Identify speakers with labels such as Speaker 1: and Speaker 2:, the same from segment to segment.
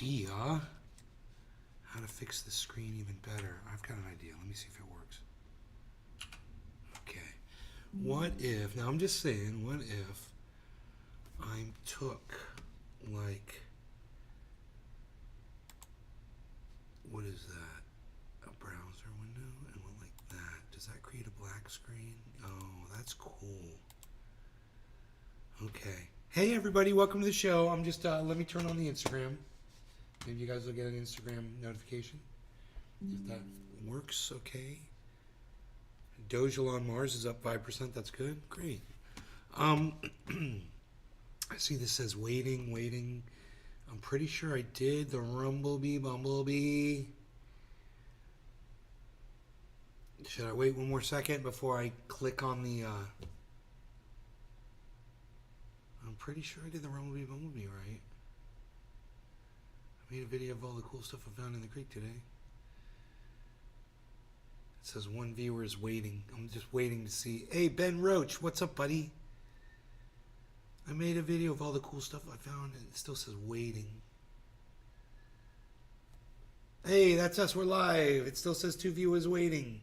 Speaker 1: idea how to fix the screen even better. I've got an idea. Let me see if it works. Okay. What if, now I'm just saying, what if I took like, what is that? A browser window and went like that. Does that create a black screen? Oh, that's cool. Okay. Hey everybody, welcome to the show. I'm just, let me turn on the Instagram. Maybe you guys will get an Instagram notification. If that works, okay. Dojal on Mars is up 5%. That's good. Great. I see this says waiting. I'm pretty sure I did the Bumblebee. Should I wait one more second before I click on the... I'm pretty sure I did the Bumblebee, right? I made a video of all the cool stuff I found in the creek today. It says one viewer is waiting. I'm just waiting to see. Hey, Ben Roach, what's up, buddy? I made a video of all the cool stuff I found, and it still says waiting. Hey, that's us. We're live. It still says 2 viewers waiting.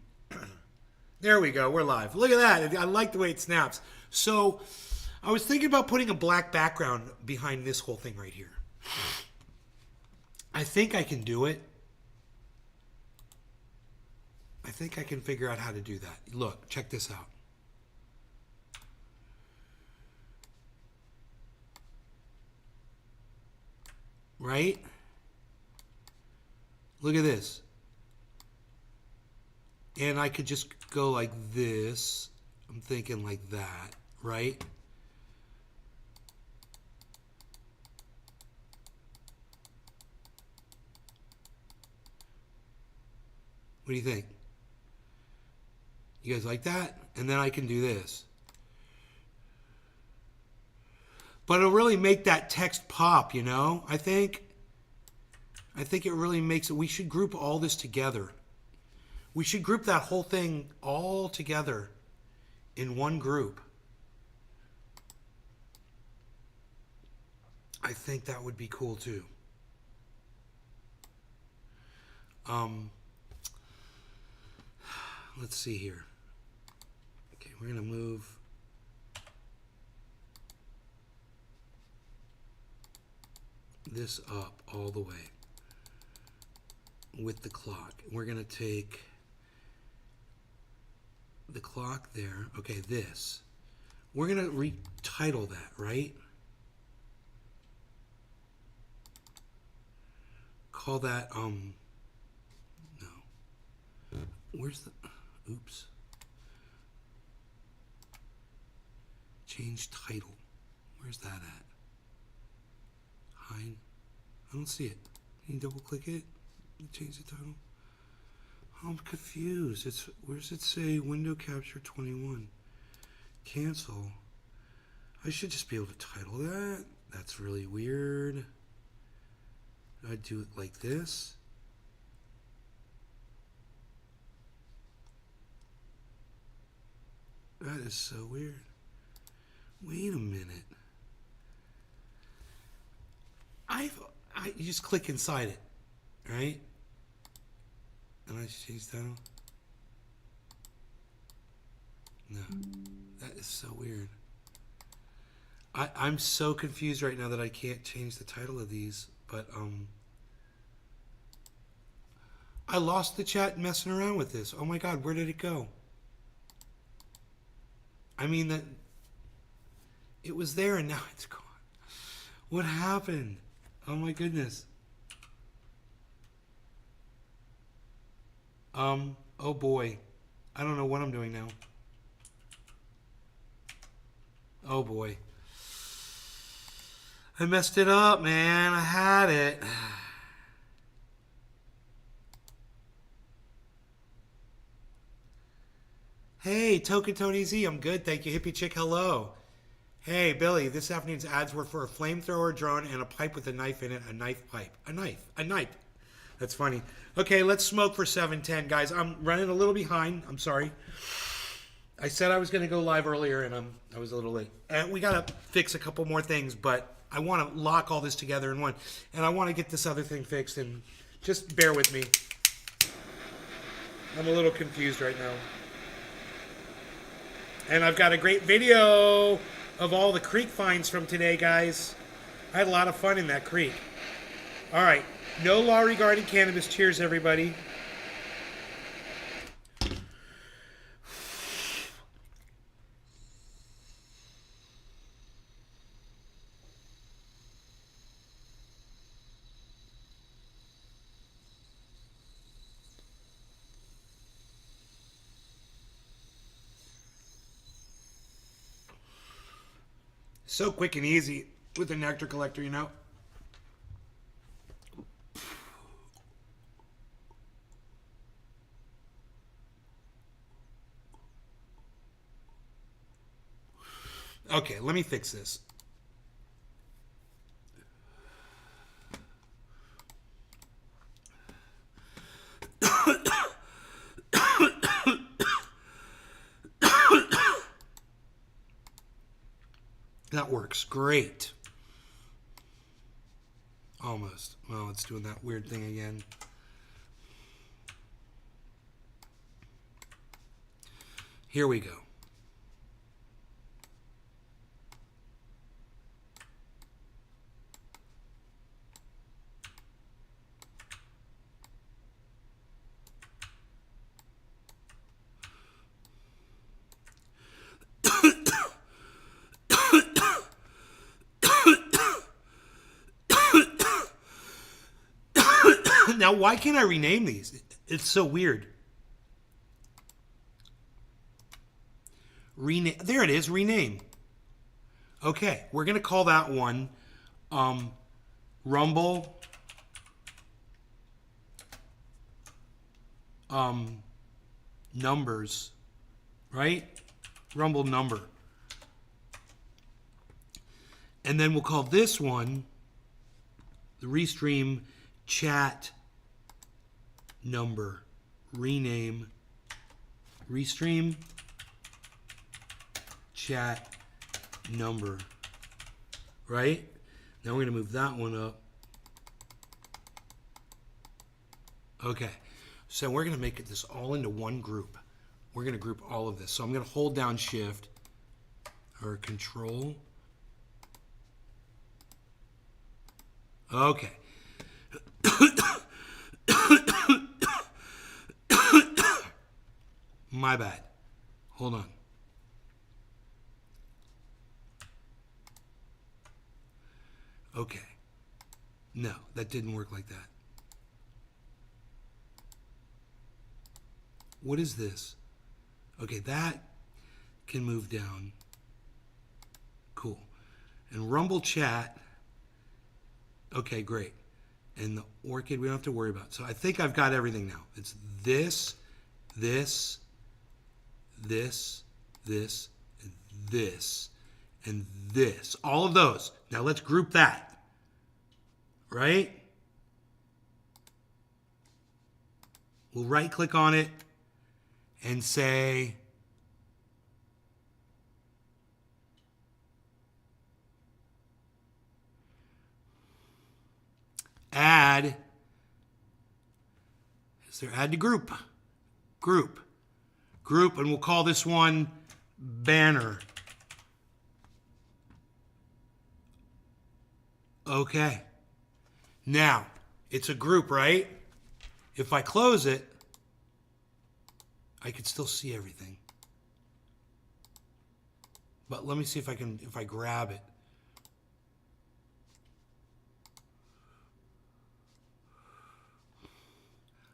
Speaker 1: There we go. We're live. Look at that. I like the way it snaps. So, I was thinking about putting a black background behind this whole thing right here. I think I can do it. I think I can figure out how to do that. Look, check this out. Right? Look at this. And I could just go like this. I'm thinking like that, right? What do you think? You guys like that? And then I can do this. But it'll really make that text pop, you know? I think it really makes it. We should group all this together. We should group that whole thing all together in one group. I think that would be cool too. Let's see here. Okay, we're going to move this up all the way with the clock. We're going to take the clock there. Okay, this. We're going to retitle that, right? Call that, no. Where's the... Oops. Change title. Where's that at? Hide. I don't see it. Can you double click it? Change the title. Oh, I'm confused. It's, where's it say window capture 21? Cancel. I should just be able to title that. That's really weird. I do it like this. That is so weird. Wait a minute. You just click inside it, right? And I change title. No, that is so weird. I'm so confused right now that I can't change the title of these, but I lost the chat messing around with this. Oh my God, where did it go? I mean, that it was there and now it's gone. What happened? Oh my goodness. Oh boy. I don't know what I'm doing now. Oh boy. I messed it up, man. I had it. Hey, Token Tony Z, I'm good, thank you. Hippie Chick, hello. Hey, Billy, this afternoon's ads were for a flamethrower drone and a pipe with a knife in it. A knife pipe. A knife. That's funny. Okay, let's smoke for 7:10, guys. I'm running a little behind. I'm sorry. I said I was going to go live earlier, and I was a little late. And we got to fix a couple more things, but I want to lock all this together in one. And I want to get this other thing fixed, and just bear with me. I'm a little confused right now. And I've got a great video of all the creek finds from today, guys. I had a lot of fun in that creek. All right. No law regarding cannabis. Cheers, everybody. So quick and easy with a nectar collector, you know. Okay, let me fix this. That works great. Almost. Well, it's doing that weird thing again. Here we go. Now, why can't I rename these? It's so weird. Rename. There it is. Rename. Okay, we're gonna call that one Rumble numbers, right? Rumble number. And then we'll call this one the Restream chat number. Rename Restream chat number. Right? Now we're going to move that one up. Okay. So we're going to make this all into one group. We're going to group all of this. So I'm going to hold down Shift or Control. Okay. My bad. Hold on. Okay. No, that didn't work like that. What is this? Okay, that can move down. Cool. And Rumble chat. Okay, great. And the orchid we don't have to worry about. So I think I've got everything now. It's this, this, this, this, and this, and this. All of those. Now let's group that. Right? We'll right click on it and say add. Is there add to group? Group. Group, and we'll call this one banner. Okay. Now, it's a group, right? If I close it, I can still see everything. But let me see if I grab it.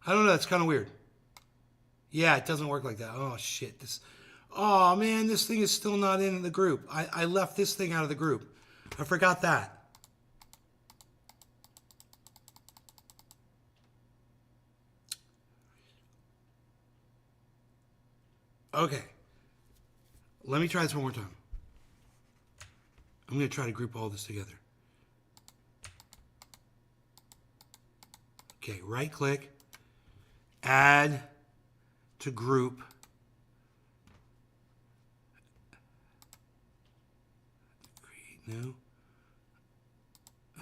Speaker 1: I don't know, that's kind of weird. Yeah, it doesn't work like that. Oh, shit. Oh, man, this thing is still not in the group. I left this thing out of the group. I forgot that. Okay. Let me try this one more time. I'm going to try to group all this together. Okay, right click. Add to group. No.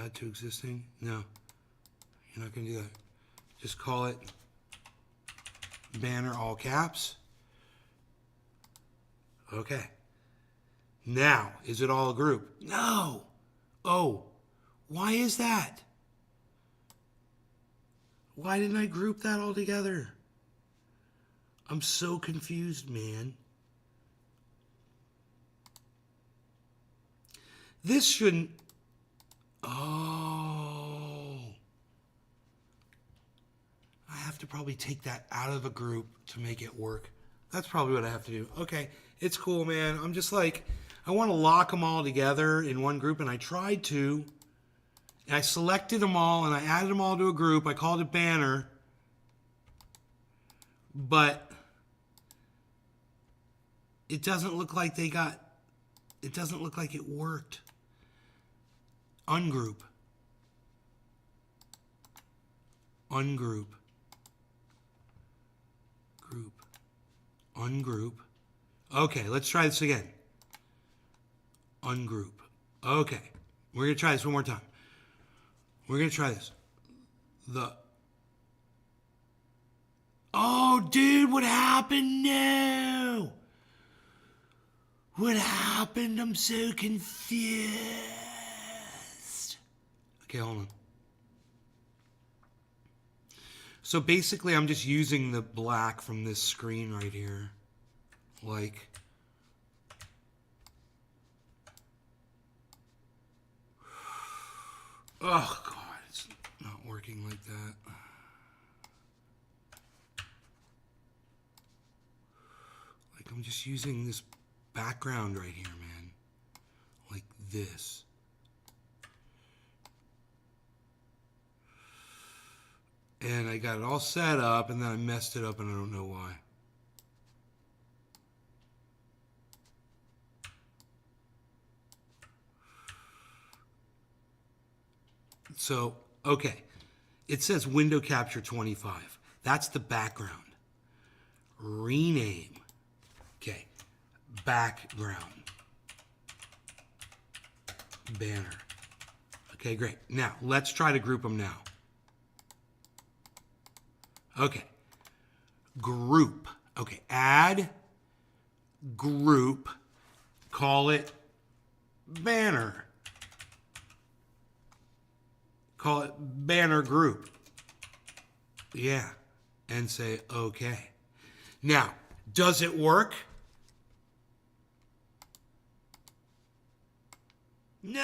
Speaker 1: Add to existing? No. You're not going to do that. Just call it banner all caps. Okay. Now, is it all a group? No. Oh, why is that? Why didn't I group that all together? I'm so confused, man. This shouldn't... Oh. I have to probably take that out of a group to make it work. That's probably what I have to do. Okay, it's cool, man. I'm just like, I want to lock them all together in one group, and I tried to. And I selected them all, and I added them all to a group. I called it banner. But it doesn't look like they got... It doesn't look like it worked. Ungroup. Ungroup. Group. Ungroup. Okay, let's try this again. Ungroup. Okay. We're going to try this one more time. We're going to try this. Oh, dude, what happened now? What happened? I'm so confused. Okay, hold on. So basically, I'm just using the black from this screen right here. Like... Oh, God, it's not working like that. Like, I'm just using this background right here, man. Like this. And I got it all set up, and then I messed it up, and I don't know why. So, okay. It says window capture 25. That's the background. Rename. Okay. Background. Banner. Okay, great. Now, let's try to group them now. Okay. Group. Okay, add group. Call it banner. Call it banner group. Yeah. And say okay. Now, does it work? No!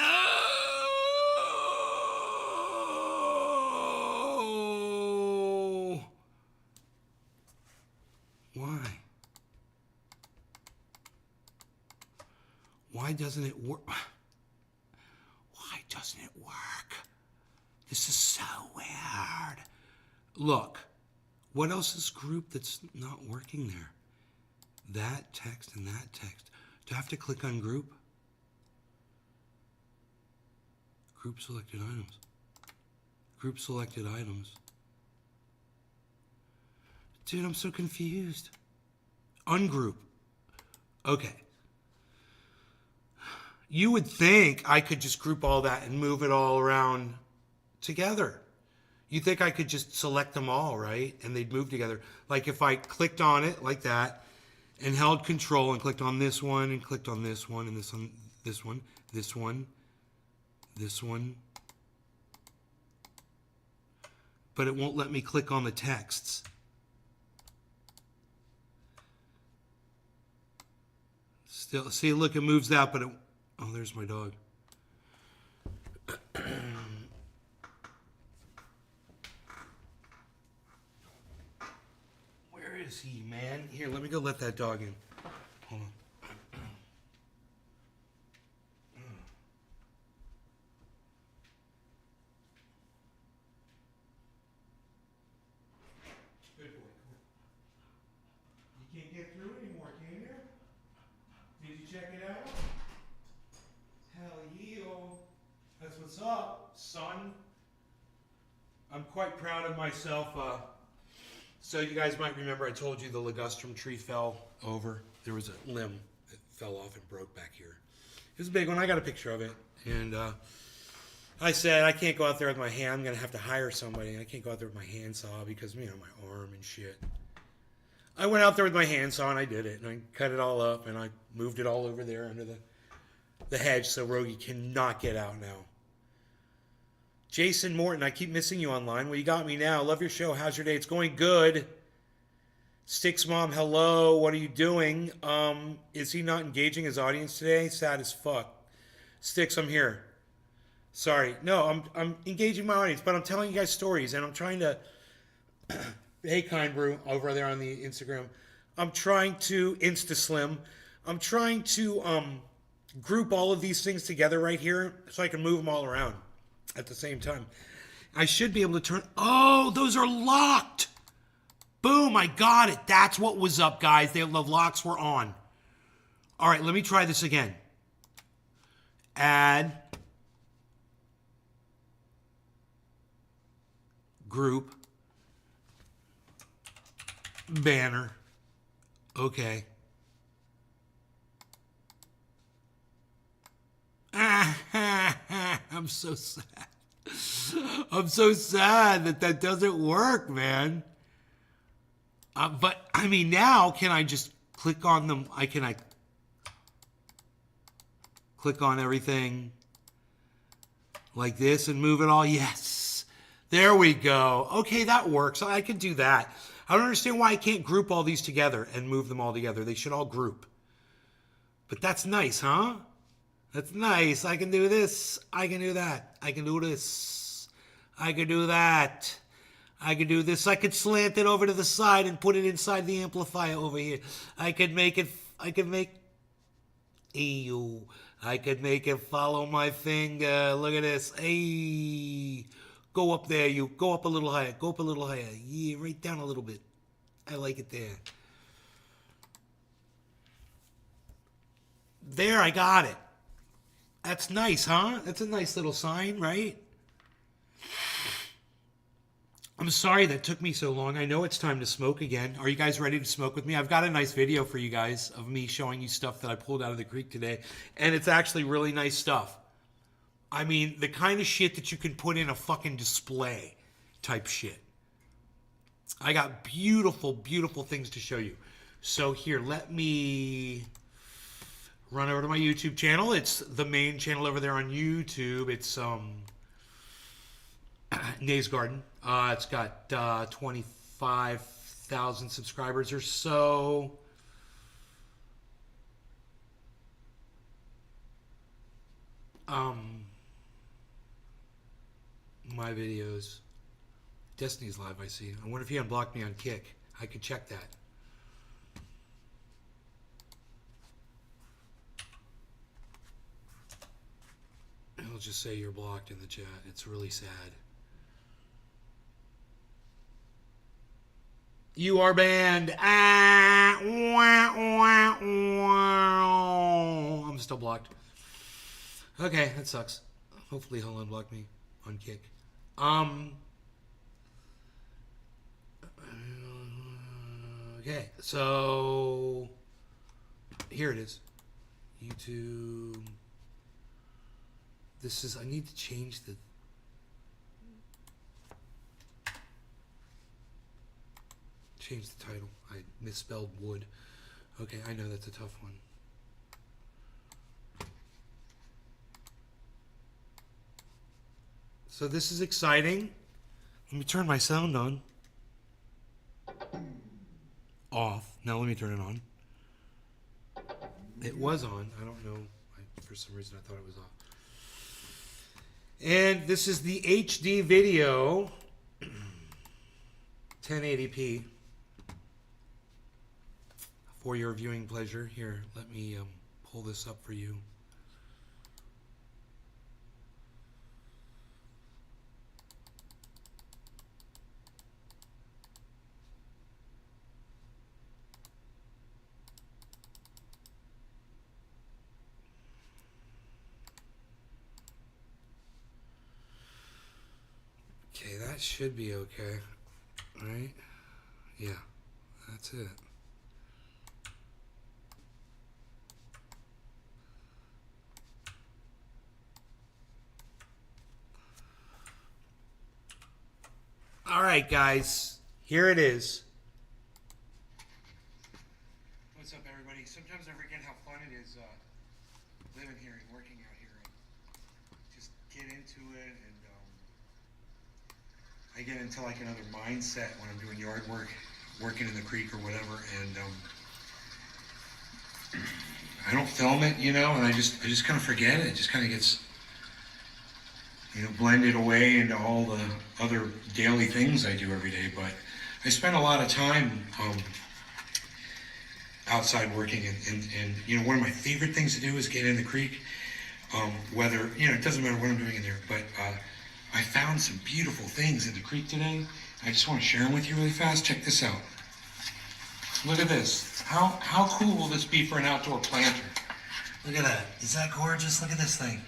Speaker 1: Why? Why doesn't it work? Why doesn't it work? This is so weird. Look, what else is grouped that's not working there? That text and that text. Do I have to click on group? Group selected items. Group selected items. Dude, I'm so confused. Ungroup. Okay. You would think I could just group all that and move it all around together. You think I could just select them all, right? And they'd move together. Like if I clicked on it like that and held control and clicked on this one and clicked on this one and this one, this one, this one, this one. But it won't let me click on the texts. Still, see, look, it moves that, but it... Oh, there's my dog. Where is he, man? Here, let me go let that dog in. Hold on. Good boy. You can't get through anymore, can you? Did you check it out? Hell yeah. That's what's up, son. I'm quite proud of myself. So you guys might remember I told you the ligustrum tree fell over. There was a limb that fell off and broke back here. was a big one. I got a picture of it. And I said, I can't go out there with my hand. I'm going to have to hire somebody. I can't go out there with my handsaw because, you know, my arm and shit. I went out there with my handsaw and I did it. And I cut it all up and I moved it all over there under the hedge so Rogie cannot get out now. Jason Morton, I keep missing you online. Well, you got me now. Love your show. How's your day? It's going good. Sticks Mom, hello. What are you doing? Is he not engaging his audience today? Sad as fuck. Sticks, I'm here. Sorry. No, I'm engaging my audience, but I'm telling you guys stories, and I'm trying to... Hey, Kind Brew, over there on the Instagram. I'm trying to Insta-Slim. I'm trying to group all of these things together right here so I can move them all around at the same time. I should be able to turn... Oh, those are locked! Boom, I got it. That's what was up, guys. The locks were on. All right, let me try this again. Add. Group. Banner. Okay. I'm so sad. I'm so sad that doesn't work, man. But, I mean, now, can I just click on them? I click on everything like this and move it all? Yes. There we go. Okay, that works. I can do that. I don't understand why I can't group all these together and move them all together. They should all group. But that's nice, huh? That's nice. I can do this. I can do that. I can do this. I can do that. I could do this. I could slant it over to the side and put it inside the amplifier over here. I could make it follow my finger. Look at this. Hey. Go up there, you. Go up a little higher. Go up a little higher. Yeah, right down a little bit. I like it there. There, I got it. That's nice, huh? That's a nice little sign, right? I'm sorry that took me so long. I know it's time to smoke again. Are you guys ready to smoke with me? I've got a nice video for you guys of me showing you stuff that I pulled out of the creek today. And it's actually really nice stuff. I mean, the kind of shit that you can put in a fucking display type shit. I got beautiful, beautiful things to show you. So here, let me run over to my YouTube channel. It's the main channel over there on YouTube. It's Nay's Garden. It's got 25,000 subscribers or so. My videos. Destiny's Live, I see. I wonder if he unblocked me on Kick. I could check that. It'll just say you're blocked in the chat. It's really sad. You are banned. I'm still blocked. Okay, that sucks. Hopefully he'll unblock me on Kick. Okay, so here it is. YouTube. This is, I need to change the title. I misspelled wood. Okay, I know that's a tough one. So this is exciting. Let me turn my sound on. Off. Now let me turn it on. It was on. I don't know. For some reason I thought it was off. And this is the HD video. 1080p. For your viewing pleasure. Here, let me pull this up for you. Okay, that should be okay, right? Yeah, that's it. All right, guys, here it is. What's up, everybody? Sometimes I forget how fun it is living here and working out here. And just get into it, and I get into like another mindset when I'm doing yard work, working in the creek or whatever, and I don't film it, you know, and I just kind of forget it. It just kind of gets, you know, blended away into all the other daily things I do every day. But I spend a lot of time outside working, and you know, one of my favorite things to do is get in the creek. Whether, you know, it doesn't matter what I'm doing in there, but I found some beautiful things in the creek today. I just want to share them with you really fast. Check this out. Look at this. How cool will this be for an outdoor planter? Look at that. Is that gorgeous? Look at this thing.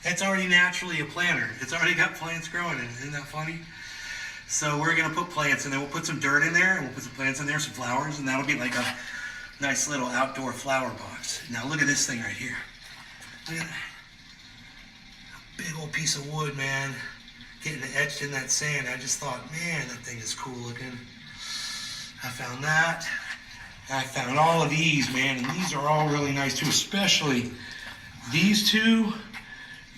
Speaker 1: It's already naturally a planter. It's already got plants growing in it. Isn't that funny? So we're going to put plants in there. We'll put some dirt in there, and we'll put some plants in there, some flowers, and that'll be like a nice little outdoor flower box. Now look at this thing right here. Look at that. A big old piece of wood, man. Getting etched in that sand. I just thought, man, that thing is cool looking. I found that. I found all of these, man, and these are all really nice too, especially these two.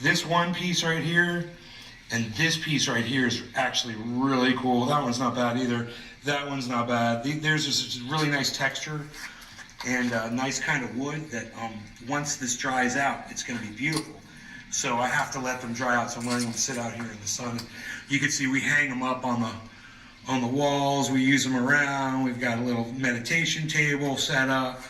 Speaker 1: This one piece right here and this piece right here is actually really cool. That one's not bad either. That one's not bad. There's this really nice texture and a nice kind of wood that once this dries out, it's going to be beautiful. So I have to let them dry out, so I'm letting them sit out here in the sun. You can see we hang them up on the walls. We use them around. We've got a little meditation table set up.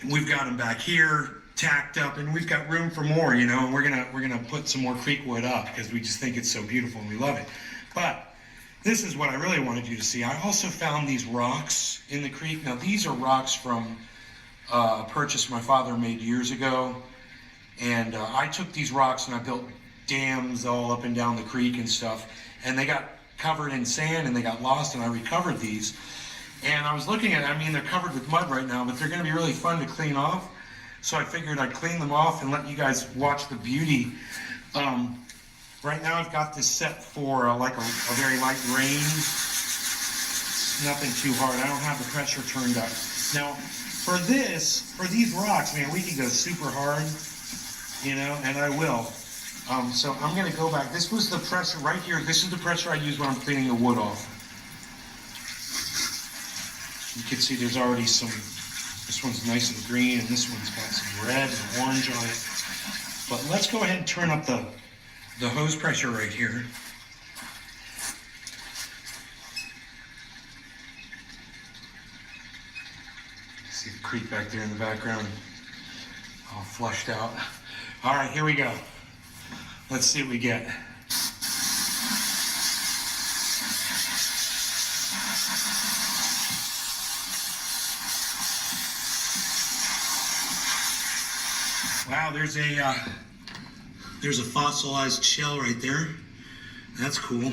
Speaker 1: We've got them back here tacked up, and we've got room for more, you know, and we're gonna put some more creek wood up because we just think it's so beautiful and we love it. But this is what I really wanted you to see. I also found these rocks in the creek. Now these are rocks from a purchase my father made years ago, and I took these rocks and I built dams all up and down the creek and stuff, and they got covered in sand and they got lost, and I recovered these. And I was looking at it, I mean, they're covered with mud right now, but they're gonna be really fun to clean off. So I figured I'd clean them off and let you guys watch the beauty. Right now I've got this set for like a very light rain. Nothing too hard. I don't have the pressure turned up. Now for these rocks, man, we can go super hard, you know, and I will. So I'm gonna go back. This was the pressure right here. This is the pressure I use when I'm cleaning the wood off. You can see there's already some. This one's nice and green, and this one's got some red and orange on it. But let's go ahead and turn up the hose pressure right here. See the creek back there in the background, all flushed out. All right, here we go. Let's see what we get. Wow, there's a fossilized shell right there. That's cool. Now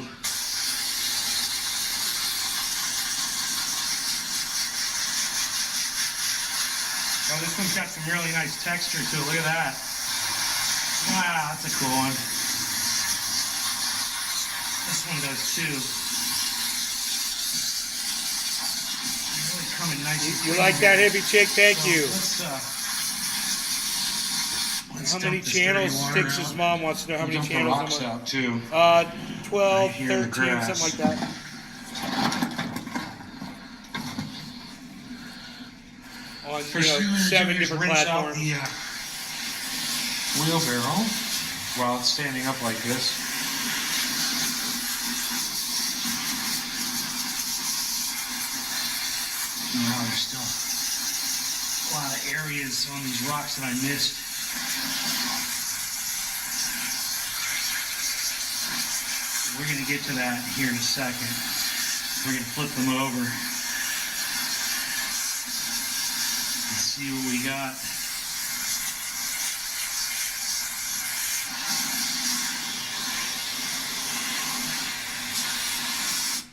Speaker 1: this one's got some really nice texture to it. Look at that. Wow, that's a cool one. This one does too. Really coming nice.
Speaker 2: You like that, hippie chick? Thank you. How many channels? Stix's mom wants to know how many channels.
Speaker 1: Rocks out too.
Speaker 2: 12, 13, something like that. On 7 different platforms.
Speaker 1: The wheelbarrow while it's standing up like this. Now there's still a lot of areas on these rocks that I missed. We're going to get to that here in a second. We're going to flip them over and see what we got.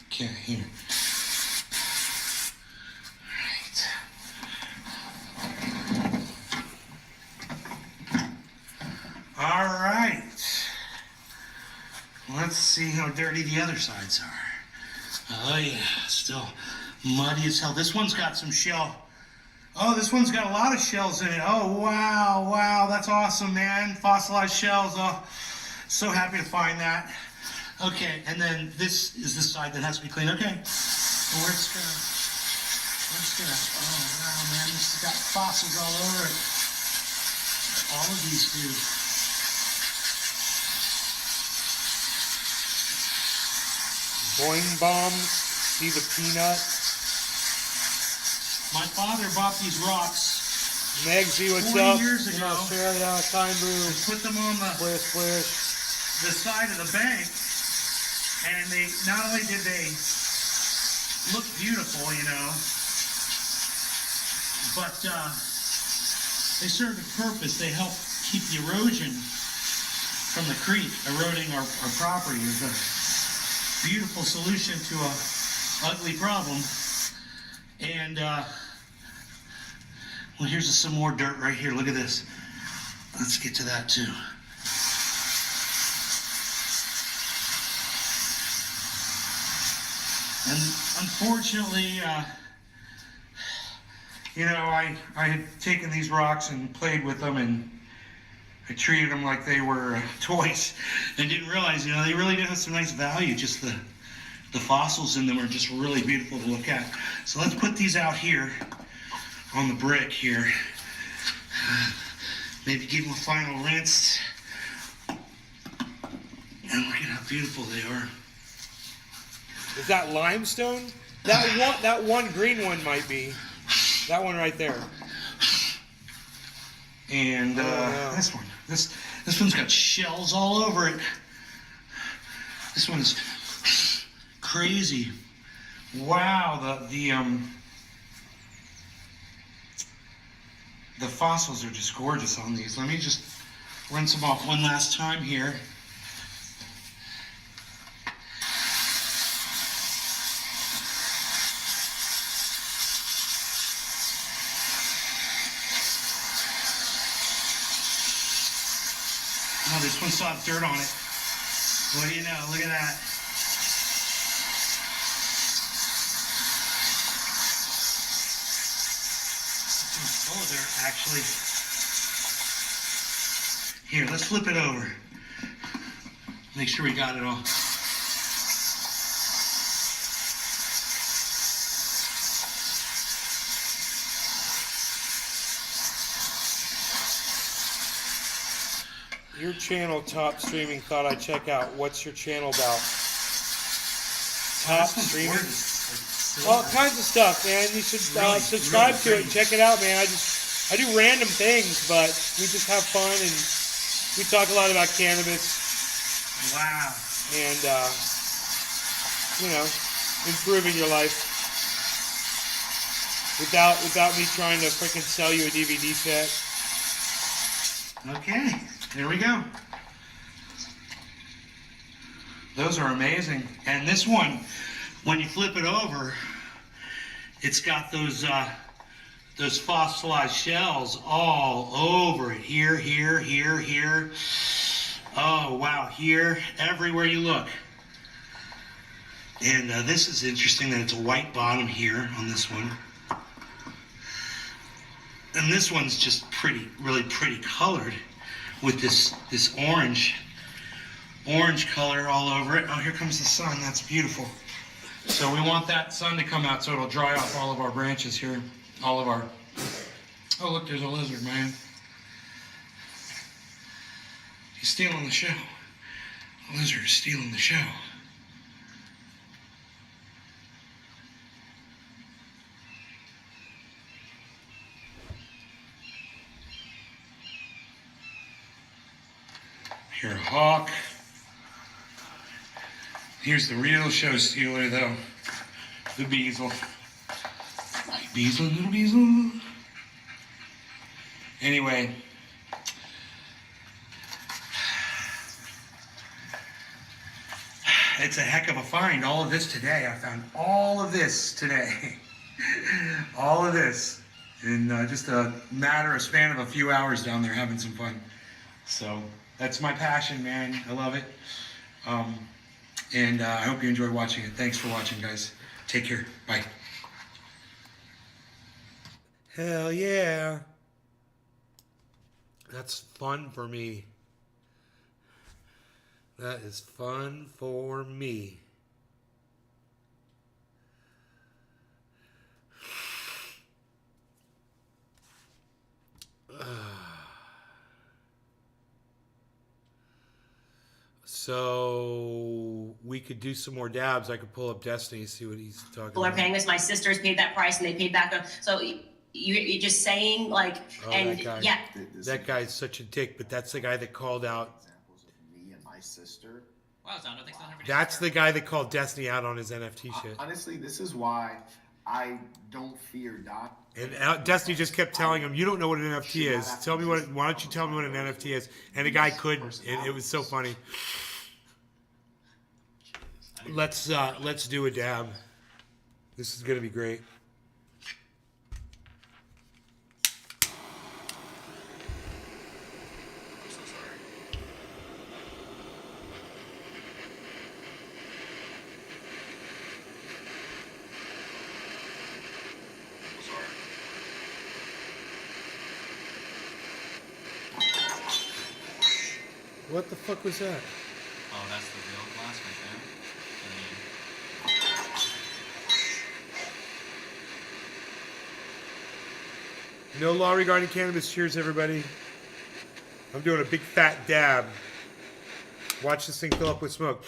Speaker 1: Okay, here. All right. Let's see how dirty the other sides are.
Speaker 3: Oh yeah, still muddy as hell. This one's got some shell. Oh, this one's got a lot of shells in it. Oh, wow, wow, that's awesome, man. Fossilized shells. Oh, so happy to find that. Okay, and then this is the side that has to be cleaned. Okay, well, oh, wow, man, this has got fossils all over it. All of these do.
Speaker 2: Boing bombs. See the peanut.
Speaker 3: My father bought these rocks
Speaker 2: Megsy, what's
Speaker 3: 40
Speaker 2: up?
Speaker 3: years
Speaker 2: In
Speaker 3: ago.
Speaker 2: Australia, time brew.
Speaker 3: and put them on
Speaker 2: Splish, splish.
Speaker 3: the side of the bank, and they not only did they look beautiful, you know, but they served a purpose. They helped keep the erosion from the creek eroding our property. It was a beautiful solution to a ugly problem. And well, here's some more dirt right here. Look at this. Let's get to that too. And unfortunately, you know, I had taken these rocks and played with them, and I treated them like they were toys, and didn't realize, you know, they really do have some nice value. Just the fossils in them are just really beautiful to look at. So let's put these out here on the brick here. Maybe give them a final rinse. And look at how beautiful they are.
Speaker 2: Is that limestone? That one green one might be. That one right there.
Speaker 3: And this one. This one's got shells all over it. This one is crazy. Wow, the fossils are just gorgeous on these. Let me just rinse them off one last time here. Oh, this one saw dirt on it. What do you know? Look at that. Full of dirt, actually. Here, let's flip it over. Make sure we got it all.
Speaker 2: Your channel, Top Streaming, thought I'd check out. What's your channel about? Top Streaming? All kinds of stuff, man. You should subscribe to it and check it out, man. I do random things, but we just have fun, and we talk a lot about cannabis.
Speaker 3: Wow.
Speaker 2: And, you know, improving your life. Without me trying to freaking sell you a DVD set.
Speaker 3: Okay, there we go. Those are amazing. And this one, when you flip it over, it's got those fossilized shells all over it. Here, here, here, here. Oh, wow, here, everywhere you look. And this is interesting that it's a white bottom here on this one. And this one's just pretty, really pretty colored with this orange color all over it. Oh, here comes the sun. That's beautiful. So we want that sun to come out so it'll dry off all of our branches here. All of our... Oh, look, there's a lizard, man. He's stealing the show. The lizard is stealing the show. Here, a hawk. Here's the real show stealer, though. The beezel. Right, beezel, little beezel. Anyway. It's a heck of a find. All of this today. I found all of this today. All of this. In just a span of a few hours down there having some fun. So... that's my passion, man. I love it. And I hope you enjoy watching it. Thanks for watching, guys. Take care. Bye.
Speaker 1: Hell yeah. That's fun for me. That is fun for me. So we could do some more dabs. I could pull up Destiny, see what he's talking
Speaker 4: People are
Speaker 1: about.
Speaker 4: paying this. My sisters paid that price, and they paid back. So you're just saying, like,
Speaker 1: Oh,
Speaker 4: and
Speaker 1: that guy.
Speaker 4: yeah.
Speaker 1: That guy's such a dick, but that's the guy that called out.
Speaker 5: Examples of me and my sister.
Speaker 6: Wow, Zondo, thanks for 100
Speaker 1: That's the guy that called Destiny out on his NFT shit.
Speaker 5: Honestly, this is why I don't fear Doc.
Speaker 1: And Destiny just kept telling him, "You don't know what an NFT is. Tell me what. Why don't you tell me what an NFT is?" And the guy couldn't. It was so funny. Let's do a dab. This is gonna be great.
Speaker 6: I'm so sorry. I'm sorry.
Speaker 1: What the fuck was that?
Speaker 6: Oh, that's the real glass right there.
Speaker 1: No law regarding cannabis. Cheers, everybody. I'm doing a big fat dab. Watch this thing fill up with smoke.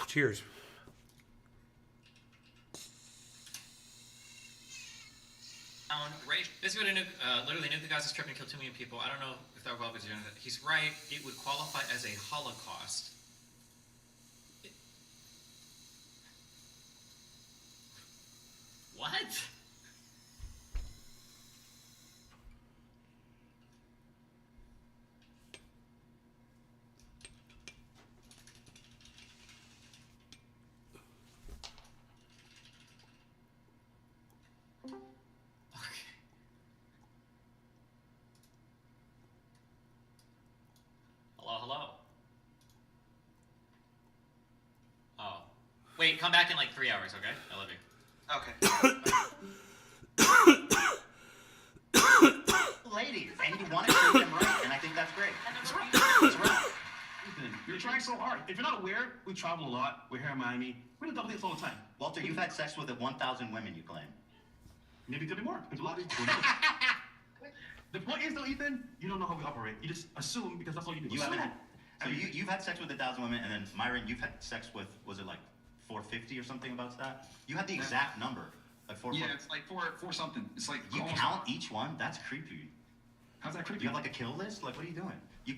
Speaker 1: Cheers.
Speaker 6: This is what literally nuke the Gaza Strip and kill 2 million people. I don't know if that Republicans are doing that. He's right. It would qualify as a Holocaust. What? Hello? Oh. Wait, come back in like 3 hours, okay? I love you.
Speaker 7: Okay. Ladies, and you want to treat them right, and I think that's great.
Speaker 8: That's right. That's right. Ethan, you're trying so hard. If you're not aware, we travel a lot. We're here in Miami. We're in double dates all the time.
Speaker 7: Walter, you've had sex with 1,000 women, you claim.
Speaker 8: Maybe it could be more. There's a lot. The point is, though, Ethan, you don't know how we operate. You just assume because that's all you do.
Speaker 7: You
Speaker 8: Assume.
Speaker 7: haven't had, so you've had sex with 1,000 women, and then Myron, you've had sex with, was it like 450 or something about that? You had the exact number, like 450.
Speaker 8: Yeah, it's like four something. It's like
Speaker 7: You
Speaker 8: almost-
Speaker 7: count each one? That's creepy.
Speaker 8: How's that creepy?
Speaker 7: You have like a kill list? Like, what are you doing? You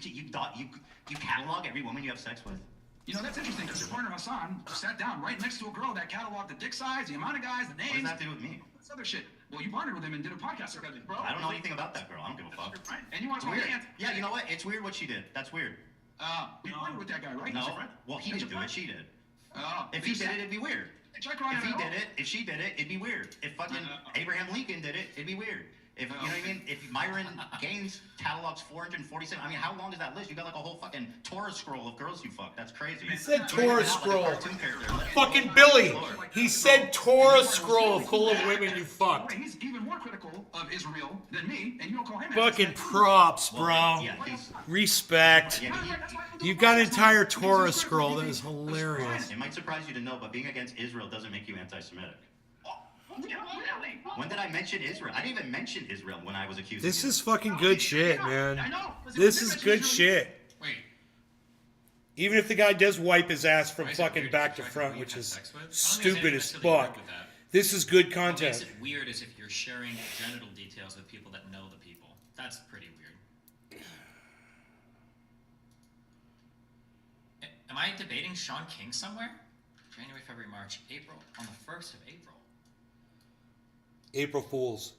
Speaker 7: catalog every woman you have sex with?
Speaker 8: You know, that's interesting because your partner Hassan sat down right next to a girl that cataloged the dick size, the amount of guys, the names.
Speaker 7: What does that do with me?
Speaker 8: That's other shit. Well, you partnered with him and did a podcast together, bro.
Speaker 7: I don't know anything about that girl. I don't give a fuck.
Speaker 8: Right. And you want
Speaker 7: It's
Speaker 8: to
Speaker 7: weird.
Speaker 8: aunt?
Speaker 7: Yeah, you know what? It's weird what she did. That's weird.
Speaker 8: You partnered with that guy, right?
Speaker 7: No.
Speaker 8: He's your friend?
Speaker 7: Well, he
Speaker 8: He's
Speaker 7: didn't
Speaker 8: your
Speaker 7: do it.
Speaker 8: friend?
Speaker 7: She did.
Speaker 8: If
Speaker 7: If he did it, it'd be weird.
Speaker 8: Check Ryan
Speaker 7: If he
Speaker 8: out.
Speaker 7: did it, if she did it, it'd be weird. If fucking Abraham Lincoln did it, it'd be weird. If you know what I mean? If Myron Gaines catalogs 447, I mean, how long is that list? You got like a whole fucking Torah scroll of girls you fucked. That's crazy.
Speaker 1: He said Torah
Speaker 7: Like a
Speaker 1: scroll.
Speaker 7: cartoon character.
Speaker 1: Fucking Billy. He said Torah scroll full of women you fucked.
Speaker 8: He's even more critical of Israel than me, and you don't call him.
Speaker 1: Fucking props, bro.
Speaker 7: Yeah, he's.
Speaker 1: Respect.
Speaker 7: Yeah,
Speaker 1: You got an entire Torah scroll. That is hilarious.
Speaker 7: it might surprise you to know, but being against Israel doesn't make you anti-Semitic. When did I mention Israel? I didn't even mention Israel when I was accused.
Speaker 1: This
Speaker 7: of
Speaker 1: is fucking good shit, man. This is good shit.
Speaker 6: Wait.
Speaker 1: Even if the guy does wipe his ass from
Speaker 6: Why is it
Speaker 1: fucking
Speaker 6: weird
Speaker 1: back
Speaker 6: to
Speaker 1: to
Speaker 6: track
Speaker 1: front,
Speaker 6: who
Speaker 1: which
Speaker 6: you've
Speaker 1: is
Speaker 6: had sex with? I don't think
Speaker 1: stupid
Speaker 6: there's
Speaker 1: as
Speaker 6: anything necessarily
Speaker 1: fuck.
Speaker 6: weird with that.
Speaker 1: This is good
Speaker 6: What
Speaker 1: content.
Speaker 6: makes it weird is if you're sharing genital details with people that know the people. That's pretty weird. Am I debating Sean King somewhere? January, February, March, April. On the 1st of April.
Speaker 1: April Fools.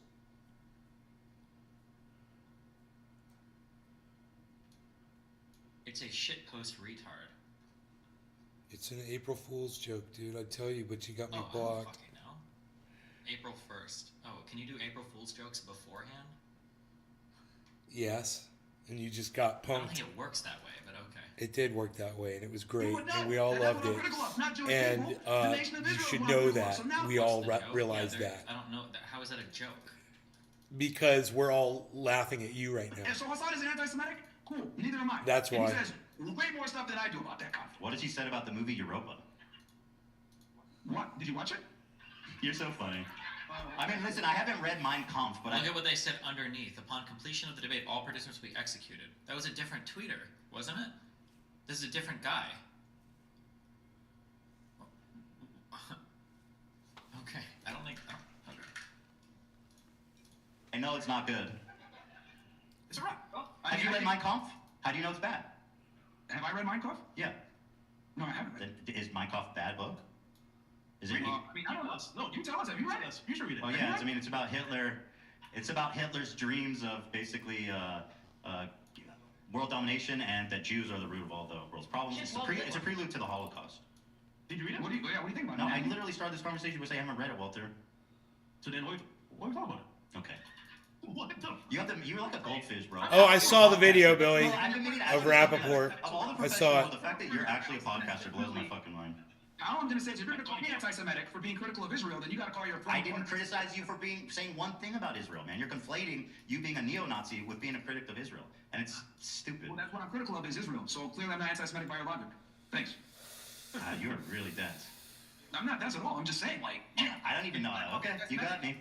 Speaker 6: It's a shitpost retard.
Speaker 1: It's an April Fool's joke, dude. I tell you, but you got me
Speaker 6: I don't
Speaker 1: blocked.
Speaker 6: fucking know. April 1st. Oh, can you do April Fool's jokes beforehand?
Speaker 1: Yes. And you just got
Speaker 6: I don't
Speaker 1: punked.
Speaker 6: think it works that way, but okay.
Speaker 1: It did work that way, and it was
Speaker 8: You
Speaker 1: great,
Speaker 8: would know.
Speaker 1: and we all
Speaker 8: And that's
Speaker 1: loved
Speaker 8: what I'm
Speaker 1: it.
Speaker 8: critical of, not Jewish
Speaker 1: And
Speaker 8: people. The nation of
Speaker 1: you
Speaker 8: Israel
Speaker 1: should
Speaker 8: is what I'm
Speaker 1: know
Speaker 8: critical of.
Speaker 1: that.
Speaker 8: So now
Speaker 1: We
Speaker 8: what's
Speaker 1: all
Speaker 6: The joke?
Speaker 1: realize
Speaker 6: Yeah,
Speaker 1: that
Speaker 6: I don't know. How is that a joke?
Speaker 1: because we're all laughing at you right now.
Speaker 8: And so Hassan is anti-Semitic? Cool. Neither am I.
Speaker 1: That's
Speaker 8: and
Speaker 1: why.
Speaker 8: He says way more stuff than I do about that conflict.
Speaker 7: What has he said about the movie Europa?
Speaker 8: What? Did you watch it?
Speaker 7: You're so funny. I mean, listen, I haven't read Mein Kampf, but
Speaker 6: Look at what they said underneath. Upon completion of the debate, all participants will be executed. That was a different tweeter, wasn't it? This is a different guy. Okay, I don't think. Oh, okay.
Speaker 7: I know it's not good.
Speaker 8: It's a wrap.
Speaker 7: Have you read Mein Kampf? How do you know it's bad?
Speaker 8: Have I read Mein Kampf?
Speaker 7: Yeah.
Speaker 8: No, I haven't read it.
Speaker 7: Then is Mein Kampf a bad book? Is it?
Speaker 8: I mean, I don't know. No, you tell us. Have you read it? You should read it.
Speaker 7: Well,
Speaker 8: Have you
Speaker 7: yeah.
Speaker 8: read
Speaker 7: I mean, it's about Hitler. It's about Hitler's dreams of basically world domination, and that Jews are the root of all the world's problems. It's a prelude to the Holocaust.
Speaker 8: Did you read it? What do you think about
Speaker 7: No,
Speaker 8: it?
Speaker 7: I literally started this conversation by saying I haven't read it, Walter.
Speaker 8: So then, what are we talking about?
Speaker 7: Okay.
Speaker 8: What the?
Speaker 7: You're like a goldfish, bro.
Speaker 1: Oh, I saw the video, Billy,
Speaker 7: No, I've been meaning to ask
Speaker 1: of
Speaker 7: you something.
Speaker 1: Rappaport.
Speaker 7: Of all the
Speaker 1: I saw
Speaker 7: professionals,
Speaker 1: it.
Speaker 7: the fact that you're actually a podcaster blows my fucking mind.
Speaker 8: All I'm gonna say is, if you're gonna call me anti-Semitic for being critical of Israel, then you gotta call your.
Speaker 7: I didn't criticize you for saying one thing about Israel, man. You're conflating you being a neo-Nazi with being a critic of Israel, and it's stupid.
Speaker 8: Well, that's what I'm critical of is Israel. So clearly, I'm not anti-Semitic by your logic. Thanks.
Speaker 7: You're really dense.
Speaker 8: I'm not dense at all. I'm just saying, like, yeah.
Speaker 7: I don't even know. Okay, you got me.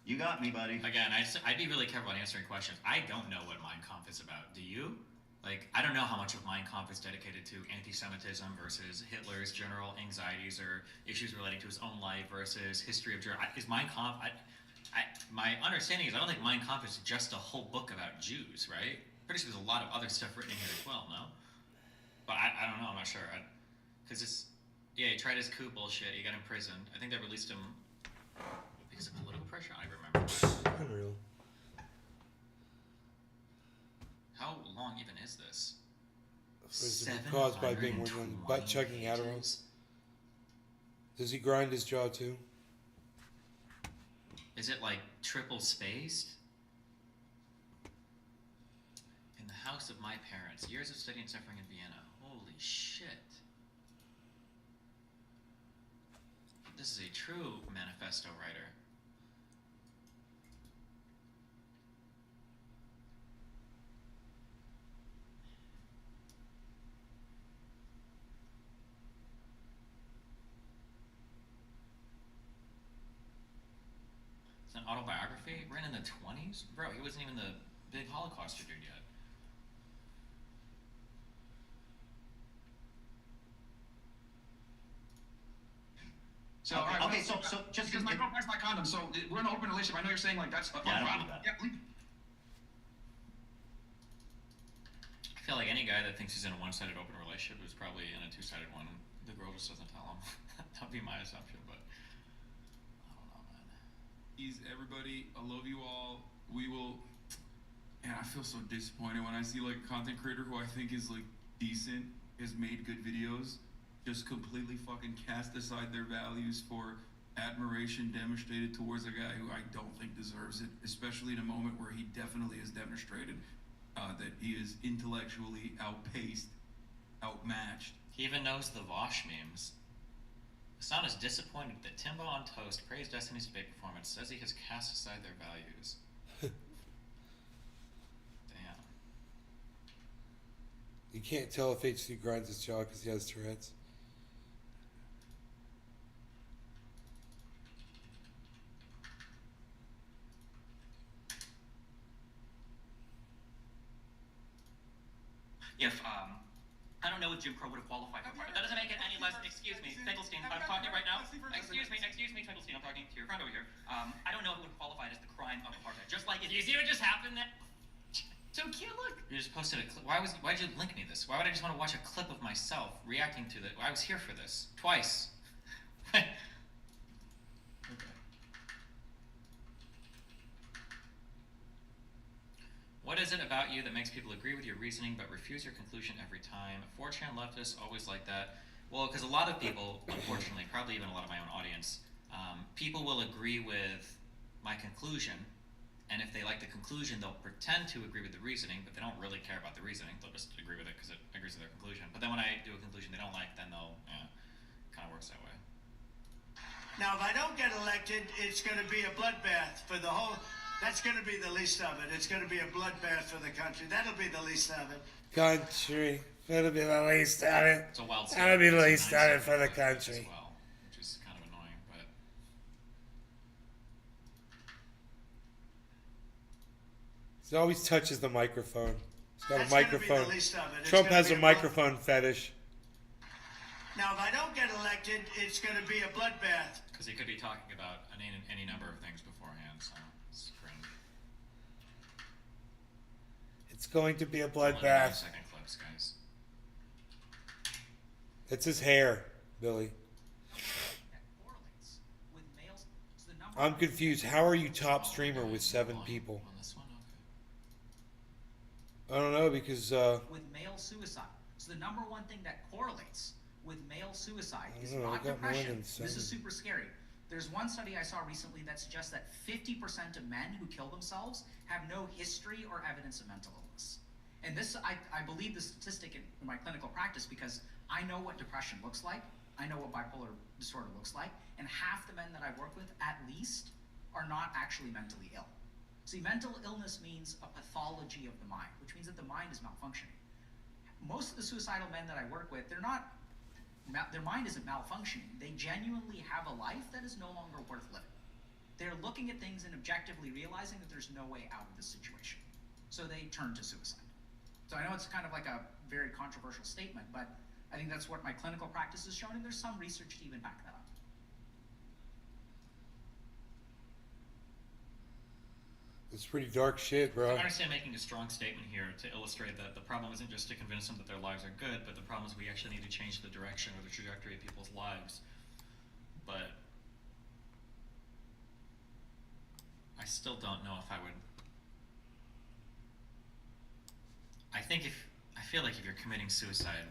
Speaker 7: You got me, buddy.
Speaker 6: Again, I'd be really careful on answering questions. I don't know what Mein Kampf is about. Do you? Like, I don't know how much of Mein Kampf is dedicated to anti-Semitism versus Hitler's general anxieties or issues relating to his own life versus history of Germany. Is Mein Kampf? My understanding is I don't think Mein Kampf is just a whole book about Jews, right? Pretty sure there's a lot of other stuff written in here as well, no? But I don't know. I'm not sure. Because it's he tried his coup bullshit. He got imprisoned. I think they released him because of political pressure. I remember.
Speaker 1: Unreal.
Speaker 6: How long even is this?
Speaker 1: Was it caused by being butt chugging Adderall? Does he grind his jaw too?
Speaker 6: Is it like triple spaced? In the house of my parents, years of study and suffering in Vienna. Holy shit. This is a true manifesto writer. It's an autobiography written in the 20s? Bro, he wasn't even the big Holocauster dude yet.
Speaker 8: So, all right,
Speaker 7: Okay, so just
Speaker 8: because my girl packs my condom, so we're in an open relationship. I know you're saying like that's.
Speaker 7: Yeah, I don't do that.
Speaker 8: Yeah, leave.
Speaker 6: I feel like any guy that thinks he's in a one-sided open relationship is probably in a two-sided one. The girl just doesn't tell him. That'd be my assumption, but I don't know, man.
Speaker 9: Please, everybody, I love you all. We will. And I feel so disappointed when I see like a content creator who I think is like decent, has made good videos, just completely fucking cast aside their values for admiration demonstrated towards a guy who I don't think deserves it, especially in a moment where he definitely has demonstrated that he is intellectually outpaced, outmatched.
Speaker 6: He even knows the Vosh memes. Hassan is disappointed that Timbo on Toast praised Destiny's debate performance, says he has cast aside their values. Damn.
Speaker 1: You can't tell if HC grinds his jaw because he has Tourette's.
Speaker 10: If I don't know if Jim Crow would have qualified for part. That doesn't make it any less. Excuse me, Finkelstein. I'm talking right now. Excuse me, Finkelstein. I'm talking to your friend over here. I don't know if it would have qualified as the crime of apartheid. Just like if you see what just happened. That so cute. Look.
Speaker 6: You just posted a clip. Why did you link me this? Why would I just want to watch a clip of myself reacting to that? I was here for this twice. Okay. What is it about you that makes people agree with your reasoning but refuse your conclusion every time? 4chan leftists always like that. Well, because a lot of people, unfortunately, probably even a lot of my own audience, people will agree with my conclusion, And if they like the conclusion, they'll pretend to agree with the reasoning, but they don't really care about the reasoning. They'll just agree with it because it agrees with their conclusion. But then when I do a conclusion they don't like, then they'll, kind of works that way.
Speaker 11: Now, if I don't get elected, it's going to be a bloodbath for the whole. That's going to be the least of it. It's going to be a bloodbath for the country. That'll be the least of it.
Speaker 1: Country. That'll be the least of it.
Speaker 6: It's a wild
Speaker 1: That'll be the least
Speaker 6: statement.
Speaker 1: of it for the country.
Speaker 6: As well, which is kind of annoying, but
Speaker 1: He always touches the microphone. He's got
Speaker 11: That's
Speaker 1: a microphone.
Speaker 11: Gonna be the least of it. It's
Speaker 1: Trump
Speaker 11: gonna
Speaker 1: has
Speaker 11: be
Speaker 1: a microphone fetish.
Speaker 11: Now, if I don't get elected, it's going to be a bloodbath.
Speaker 6: because he could be talking about any number of things beforehand, so it's cringe.
Speaker 1: It's going to be a
Speaker 6: Only 9
Speaker 1: bloodbath.
Speaker 6: second clips, guys.
Speaker 1: It's his hair, Billy.
Speaker 10: That correlates with males. So the number
Speaker 1: I'm confused. How are you top streamer with 7 people?
Speaker 6: On this one, okay.
Speaker 1: I don't know because
Speaker 10: with male suicide. So the number one thing that correlates with male suicide is
Speaker 1: I
Speaker 10: not
Speaker 1: got more
Speaker 10: depression.
Speaker 1: than
Speaker 10: This is
Speaker 1: 7.
Speaker 10: super scary. There's one study I saw recently that suggests that 50% of men who kill themselves have no history or evidence of mental illness. And this, I believe this statistic in my clinical practice because I know what depression looks like. I know what bipolar disorder looks like. And half the men that I work with, at least, are not actually mentally ill. See, mental illness means a pathology of the mind, which means that the mind is malfunctioning. Most of the suicidal men that I work with, their mind isn't malfunctioning. They genuinely have a life that is no longer worth living. They're looking at things and objectively realizing that there's no way out of this situation. So they turn to suicide. So I know it's kind of like a very controversial statement, but I think that's what my clinical practice has shown, and there's some research to even back that up.
Speaker 1: it's pretty dark shit, bro.
Speaker 6: I understand making a strong statement here to illustrate that the problem isn't just to convince them that their lives are good, but the problem is we actually need to change the direction or the trajectory of people's lives. But I still don't know if I would. I feel like if you're committing suicide,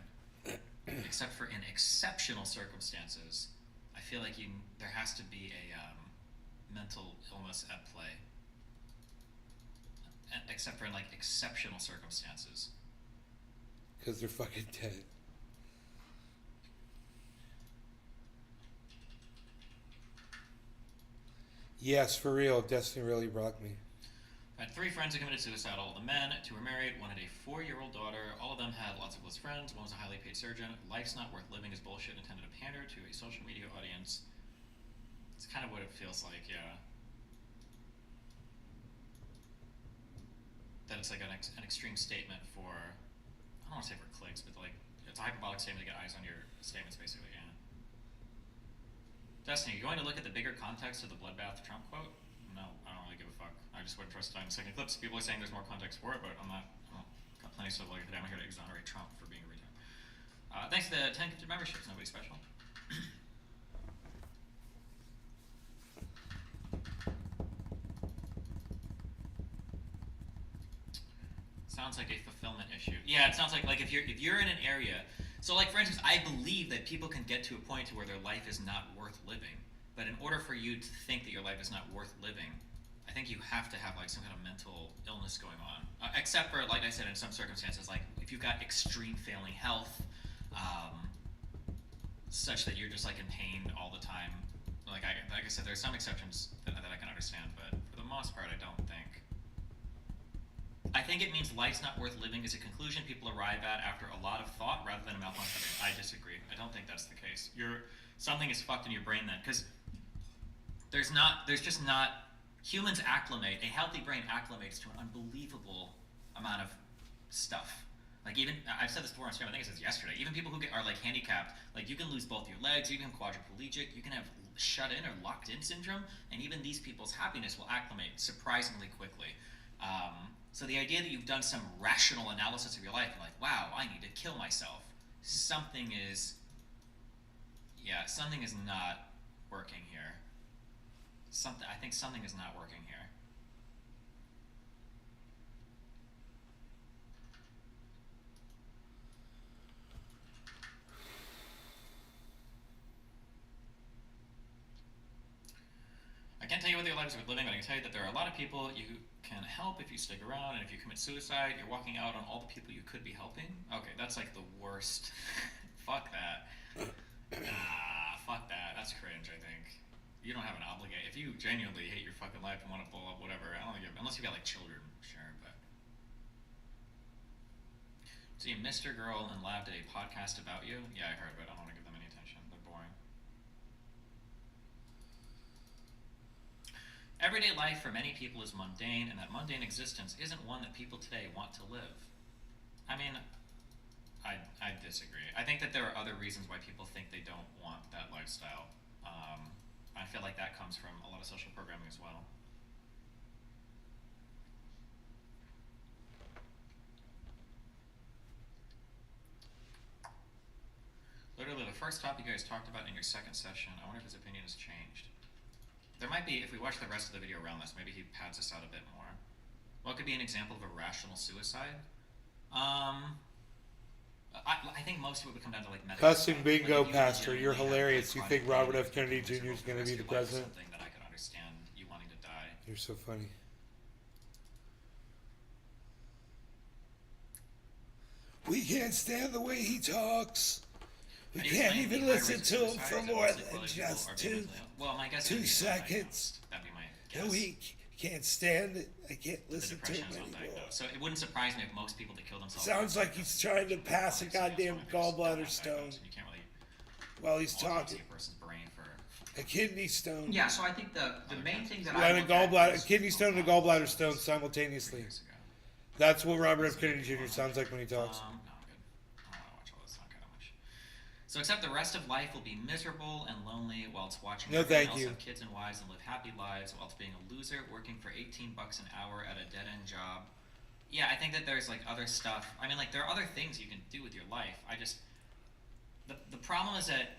Speaker 6: except for in exceptional circumstances, I feel like there has to be a mental illness at play. Except for in like exceptional circumstances.
Speaker 1: Because they're fucking dead. Yes, for real. Destiny really rocked me.
Speaker 6: I had 3 friends who committed suicide. All of them men. 2 were married. 1 had a 4-year-old daughter. All of them had lots of close friends. 1 was a highly paid surgeon. Life's not worth living is bullshit intended to pander to a social media audience. It's kind of what it feels like, yeah. That it's like an extreme statement for, I don't want to say for clicks, but like, it's a hyperbolic statement to get eyes on your statements, basically, yeah. Destiny, you going to look at the bigger context of the bloodbath Trump quote? No, I don't really give a fuck. I just wouldn't trust 9 second clips. People are saying there's more context for it, but I'm not, got plenty of stuff like today. I'm here to exonerate Trump for being a retard. Thanks to the 10 gifted memberships, nobody special. Sounds like a fulfillment issue. Yeah, it sounds like if you're in an area, so like for instance, I believe that people can get to a point to where their life is not worth living. But in order for you to think that your life is not worth living, I think you have to have like some kind of mental illness going on. Except for, like I said, in some circumstances, like if you've got extreme failing health, such that you're just like in pain all the time. Like I said, there's some exceptions that I can understand, but for the most part, I don't think. I think it means life's not worth living is a conclusion people arrive at after a lot of thought rather than a malfunction. I disagree. I don't think that's the case. Something is fucked in your brain then, because there's just not, humans acclimate, a healthy brain acclimates to an unbelievable amount of stuff. Like even, I've said this before on stream, I think it says yesterday, even people who are like handicapped, like you can lose both your legs, you can have quadriplegic, you can have shut in or locked in syndrome, and even these people's happiness will acclimate surprisingly quickly. So the idea that you've done some rational analysis of your life, and like, wow, I need to kill myself, something is not working here. I think something is not working here. I can't tell you what the your life is worth living, but I can tell you that there are a lot of people you can help if you stick around, and if you commit suicide, you're walking out on all the people you could be helping. Okay, that's like the worst. Fuck that. Fuck that. That's cringe, I think. You don't have an obligation. If you genuinely hate your fucking life and want to blow up whatever, I don't think unless you got like children, sure, but. See, Mr. Girl and Lab did a podcast about you. Yeah, I heard, but I don't want to give them any attention. They're boring. Everyday life for many people is mundane, and that mundane existence isn't one that people today want to live. I mean, I disagree. I think that there are other reasons why people think they don't want that lifestyle. I feel like that comes from a lot of social programming as well. Literally, the first topic you guys talked about in your second session, I wonder if his opinion has changed. There might be, if we watch the rest of the video around this, maybe he pads this out a bit more. What could be an example of a rational suicide? I think most of it would come down to like medical.
Speaker 2: Cussing bingo, Pastor. You're hilarious. You think Robert F. Kennedy Jr. is going to be the president?
Speaker 6: Something that I could understand you wanting to die.
Speaker 2: You're so funny. We can't stand the way he talks. We can't even listen to him for more than just 2 seconds.
Speaker 6: That'd be my guess.
Speaker 2: No, we can't stand it. I can't listen to him anymore.
Speaker 6: So it wouldn't surprise me if most people that kill themselves.
Speaker 2: Sounds like he's trying to pass a goddamn gallbladder stone while he's talking. A kidney stone.
Speaker 10: Yeah, so I think the main thing that
Speaker 2: A kidney stone and a gallbladder stone simultaneously. That's what Robert F. Kennedy Jr. sounds like when he talks.
Speaker 6: No, I'm good. I don't want to watch all this. Not kind of much. So except the rest of life will be miserable and lonely whilst watching everyone else have kids and wives and live happy lives whilst being a loser working for $18 an hour at a dead-end job. Yeah, I think that there's like other stuff. I mean, like there are other things you can do with your life. The problem is that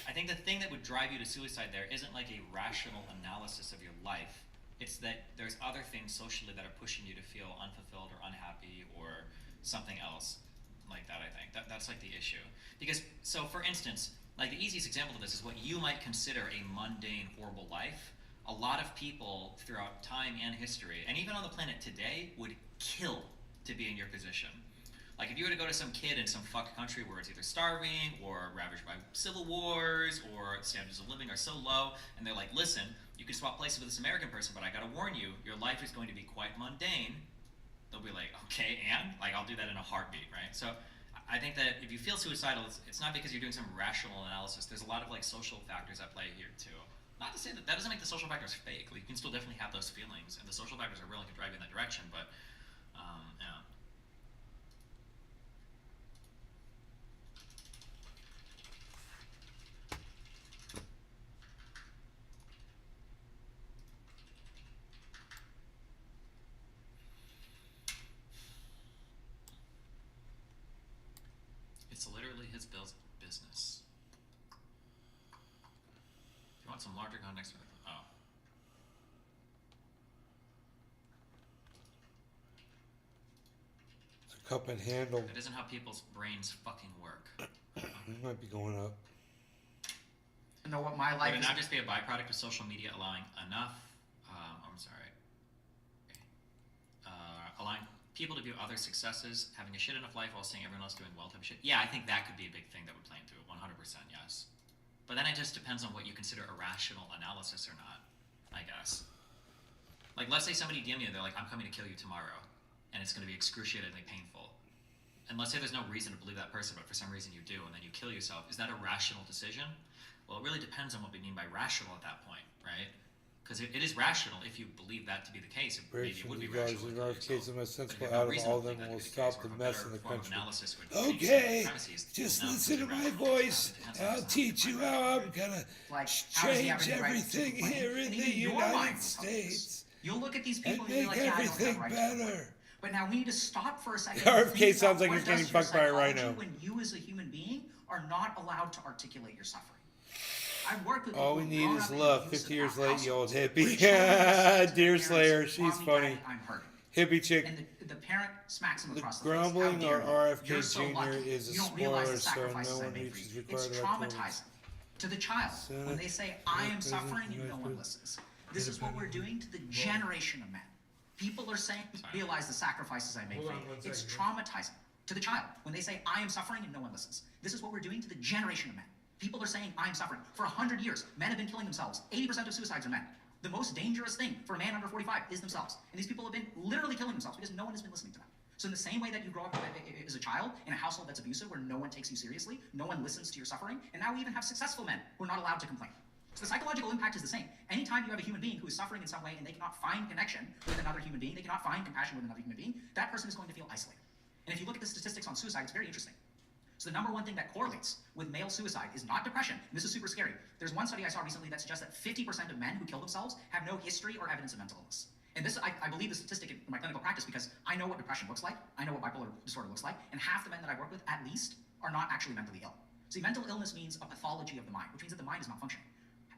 Speaker 6: I think the thing that would drive you to suicide there isn't like a rational analysis of your life. It's that there's other things socially that are pushing you to feel unfulfilled or unhappy or something else like that, I think. That's like the issue. Because, so for instance, like the easiest example of this is what you might consider a mundane, horrible life. A lot of people throughout time and history, and even on the planet today, would kill to be in your position. Like if you were to go to some kid in some fuck country where it's either starving or ravaged by civil wars or standards of living are so low, and they're like, listen, you can swap places with this American person, but I gotta warn you, your life is going to be quite mundane. They'll be like, okay, and? Like, I'll do that in a heartbeat, right? So I think that if you feel suicidal, it's not because you're doing some rational analysis. There's a lot of like social factors at play here too. Not to say that doesn't make the social factors fake. Like, you can still definitely have those feelings, and the social factors are really to drive you in that direction, but yeah. It's literally his business. If you want some larger context for the
Speaker 2: It's a cup and handle.
Speaker 6: It isn't how people's brains fucking work.
Speaker 2: It might be going up.
Speaker 10: You know what my life
Speaker 6: Would it
Speaker 10: is?
Speaker 6: not just be a byproduct of social media allowing enough, allowing people to view other successes, having a shit enough life while seeing everyone else doing well type of shit? Yeah, I think that could be a big thing that would play into it, 100%, yes. But then it just depends on what you consider a rational analysis or not, I guess. Like, let's say somebody DM you, they're like, I'm coming to kill you tomorrow, and it's going to be excruciatingly painful. And let's say there's no reason to believe that person, but for some reason you do, and then you kill yourself. Is that a rational decision? Well, it really depends on what we mean by rational at that point, right? Because it is rational if you believe that to be the case. Maybe it would be rational.
Speaker 2: The case the most sensible out of all of them will stop the mess in the country. Okay, just listen to my voice. I'll teach you how I'm gonna change everything here in the United States.
Speaker 10: You'll look at these people
Speaker 2: and make everything better.
Speaker 10: But now we need to stop for a second.
Speaker 2: RFK sounds like he's getting fucked by a rhino.
Speaker 10: When you as a human being are not allowed to articulate your suffering. I've worked with
Speaker 2: all we
Speaker 10: people
Speaker 2: need
Speaker 10: who've
Speaker 2: is
Speaker 10: grown up
Speaker 2: love.
Speaker 10: in
Speaker 2: 50 years late, you old
Speaker 10: where
Speaker 2: hippie.
Speaker 10: children
Speaker 2: Deer
Speaker 10: say to
Speaker 2: Slayer,
Speaker 10: parents,
Speaker 2: she's
Speaker 10: "Mommy,
Speaker 2: funny.
Speaker 10: Daddy, I'm hurting."
Speaker 2: Hippie chick.
Speaker 10: And the parent smacks him
Speaker 2: The
Speaker 10: across the face.
Speaker 2: grumbling
Speaker 10: How
Speaker 2: or
Speaker 10: dare you?
Speaker 2: RFK
Speaker 10: You're so
Speaker 2: Jr.
Speaker 10: lucky.
Speaker 2: is a
Speaker 10: You don't realize the
Speaker 2: spoiler, so
Speaker 10: sacrifices
Speaker 2: no
Speaker 10: I
Speaker 2: one
Speaker 10: made for
Speaker 2: reaches
Speaker 10: you.
Speaker 2: required
Speaker 10: It's
Speaker 2: electorals.
Speaker 10: traumatizing to the child when they say, I am suffering and no one listens.
Speaker 12: This is what we're doing to the generation of men. People are saying, realize the sacrifices I make for you. It's traumatizing to the child when they say, I am suffering and no one listens. This is what we're doing to the generation of men. People are saying, I am suffering. For 100 years, men have been killing themselves. 80% of suicides are men. The most dangerous thing for a man under 45 is themselves. And these people have been literally killing themselves because no one has been listening to them. So in the same way that you grow up as a child in a household that's abusive, where no one takes you seriously, no one listens to your suffering, and now we even have successful men who are not allowed to complain. So the psychological impact is the same. Anytime you have a human being who is suffering in some way and they cannot find connection with another human being, they cannot find compassion with another human being, that person is going to feel isolated. And if you look at the statistics on suicide, it's very interesting. So the number one thing that correlates with male suicide is not depression. And this is super scary. There's one study I saw recently that suggests that 50% of men who kill themselves have no history or evidence of mental illness. And this, I believe the statistic in my clinical practice because I know what depression looks like, I know what bipolar disorder looks like, and half the men that I work with, at least, are not actually mentally ill. See, mental illness means a pathology of the mind, which means that the mind is malfunctioning.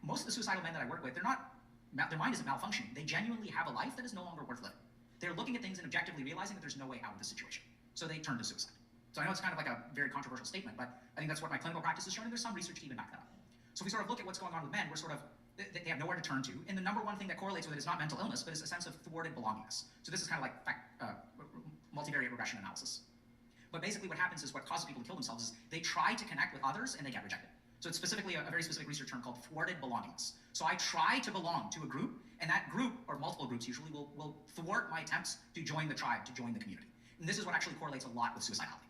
Speaker 12: Most of the suicidal men that I work with, their mind isn't malfunctioning. They genuinely have a life that is no longer worth living. They're looking at things and objectively realizing that there's no way out of the situation. So they turn to suicide. So I know it's kind of like a very controversial statement, but I think that's what my clinical practice has shown, and there's some research to even back that up. So if we sort of look at what's going on with men, we're sort of, they have nowhere to turn to, and the number one thing that correlates with it is not mental illness, but it's a sense of thwarted belongingness. So this is kind of like multivariate regression analysis. But basically what happens is what causes people to kill themselves is they try to connect with others and they get rejected. So it's specifically a very specific research term called thwarted belongingness. So I try to belong to a group, and that group, or multiple groups usually, will thwart my attempts to join the tribe, to join the community. And this is what actually correlates a lot with suicidality.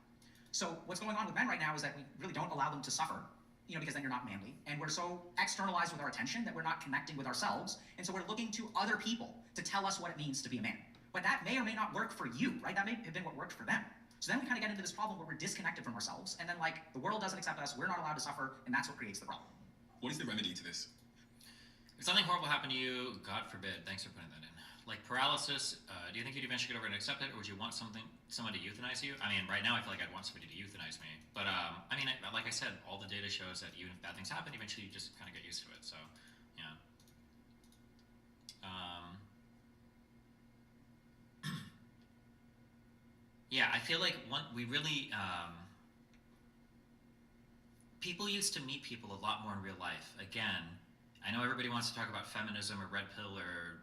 Speaker 12: So what's going on with men right now is that we really don't allow them to suffer, because then you're not manly. And we're so externalized with our attention that we're not connecting with ourselves. And so we're looking to other people to tell us what it means to be a man. But that may or may not work for you, right? That may have been what worked for them. So then we kind of get into this problem where we're disconnected from ourselves, and then the world doesn't accept us, we're not allowed to suffer, and that's what creates the problem.
Speaker 13: What is the remedy to this?
Speaker 6: If something horrible happened to you, God forbid, thanks for putting that in. Like paralysis, do you think you'd eventually get over it and accept it, or would you want someone to euthanize you? I mean, right now I feel like I'd want somebody to euthanize me. But I mean, like I said, all the data shows that even if bad things happen, eventually you just kind of get used to it. So, yeah. Yeah, I feel like we really, people used to meet people a lot more in real life. Again, I know everybody wants to talk about feminism or red pill or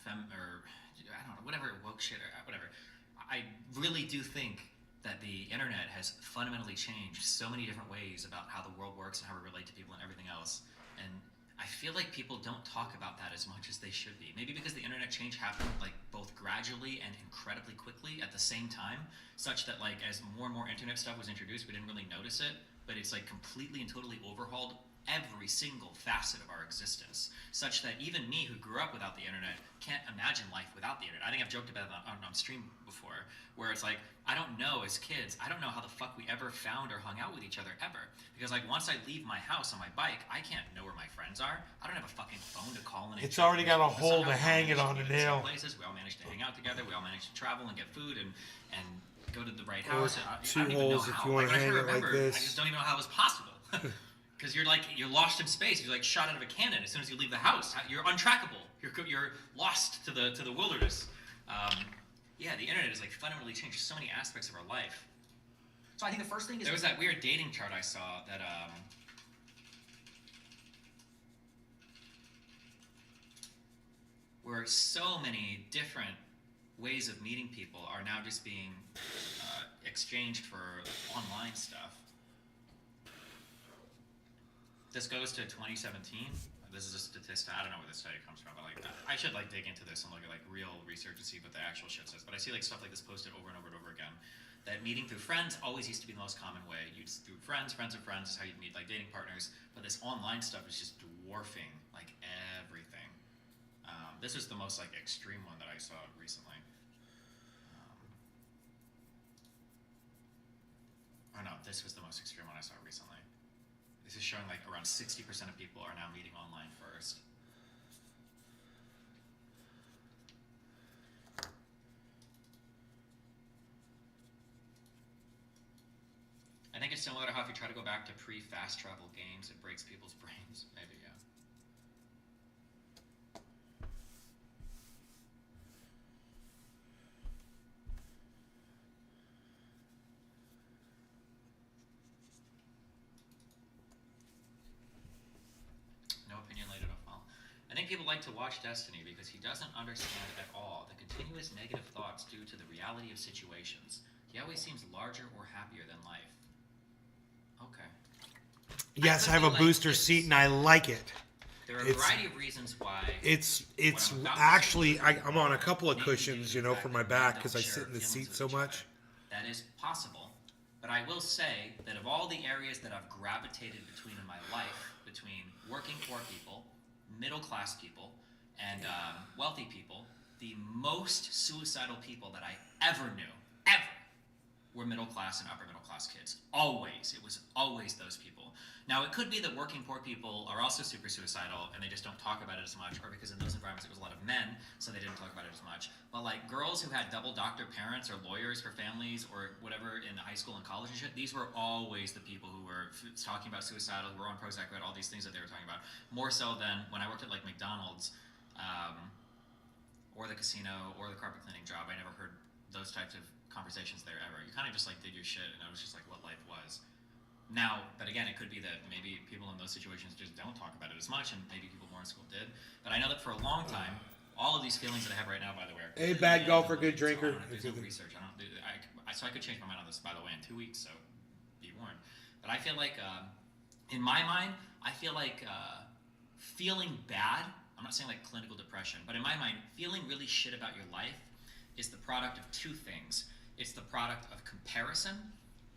Speaker 6: I don't know, whatever, woke shit or whatever. I really do think that the internet has fundamentally changed so many different ways about how the world works and how we relate to people and everything else. And I feel like people don't talk about that as much as they should be. Maybe because the internet change happened both gradually and incredibly quickly at the same time, such that as more and more internet stuff was introduced, we didn't really notice it, but it's completely and totally overhauled every single facet of our existence, such that even me, who grew up without the internet, can't imagine life without the internet. I think I've joked about it on stream before, where it's I don't know, as kids, I don't know how the fuck we ever found or hung out with each other ever. Because once I leave my house on my bike, I can't know where my friends are. I don't have a fucking phone to call in.
Speaker 2: It's already got a hole to hang it on a nail.
Speaker 6: Places. We all managed to hang out together. We all managed to travel and get food and go to the right house.
Speaker 2: Two holes if you want to hang it like this.
Speaker 6: I just don't even know how it was possible. Because you're lost in space. You're shot out of a cannon as soon as you leave the house. You're untrackable. You're lost to the wilderness. Yeah, the internet has fundamentally changed so many aspects of our life.
Speaker 12: So I think the first thing is
Speaker 6: there was that weird dating chart I saw that where so many different ways of meeting people are now just being exchanged for online stuff. This goes to 2017. This is a statistic. I don't know where this study comes from, but I should dig into this and look at real research to see what the actual shit says. But I see stuff like this posted over and over and over again. That meeting through friends always used to be the most common way. You'd through friends of friends is how you'd meet dating partners. But this online stuff is just dwarfing everything. This is the most extreme one that I saw recently. Oh no, this was the most extreme one I saw recently. This is showing around 60% of people are now meeting online first. I think it's similar to how if you try to go back to pre-fast travel games, it breaks people's brains. Maybe, yeah. No opinionated at all. I think people
Speaker 10: like to watch Destiny because he doesn't understand at all the continuous negative thoughts due to the reality of situations. He always seems larger or happier than life. Okay.
Speaker 1: Yes, I have a booster seat and I like it.
Speaker 10: There are a variety of reasons why.
Speaker 1: It's actually I'm on a couple of cushions, you know, for my back because I sit in the seat so much.
Speaker 10: That is possible, but I will say that of all the areas that I've gravitated between in my life, between working poor people, middle class people, and wealthy people, the most suicidal people that I ever knew, were middle class and upper middle class kids. Always. It was always those people. Now, it could be that working poor people are also super suicidal and they just don't talk about it as much, or because in those environments it was a lot of men, so they didn't talk about it as much. But like girls who had double doctor parents or lawyers for families or whatever in high school and college and shit, these were always the people who were talking about suicidal, who were on Prozac, all these things that they were talking about. More so than when I worked at like McDonald's or the casino or the carpet cleaning job. I never heard those types of conversations there ever. You kind of just like did your shit and it was just like what life was. Now, but again, it could be that maybe people in those situations just don't talk about it as much, and maybe people more in school did. But I know that for a long time, all of these feelings that I have right now, by the way,
Speaker 1: hey, bad golfer, good drinker.
Speaker 10: There's no research. So I could change my mind on this, by the way, in 2 weeks. So be warned. But I feel like, in my mind, I feel like feeling bad. I'm not saying like clinical depression, but in my mind, feeling really shit about your life is the product of two things. It's the product of comparison.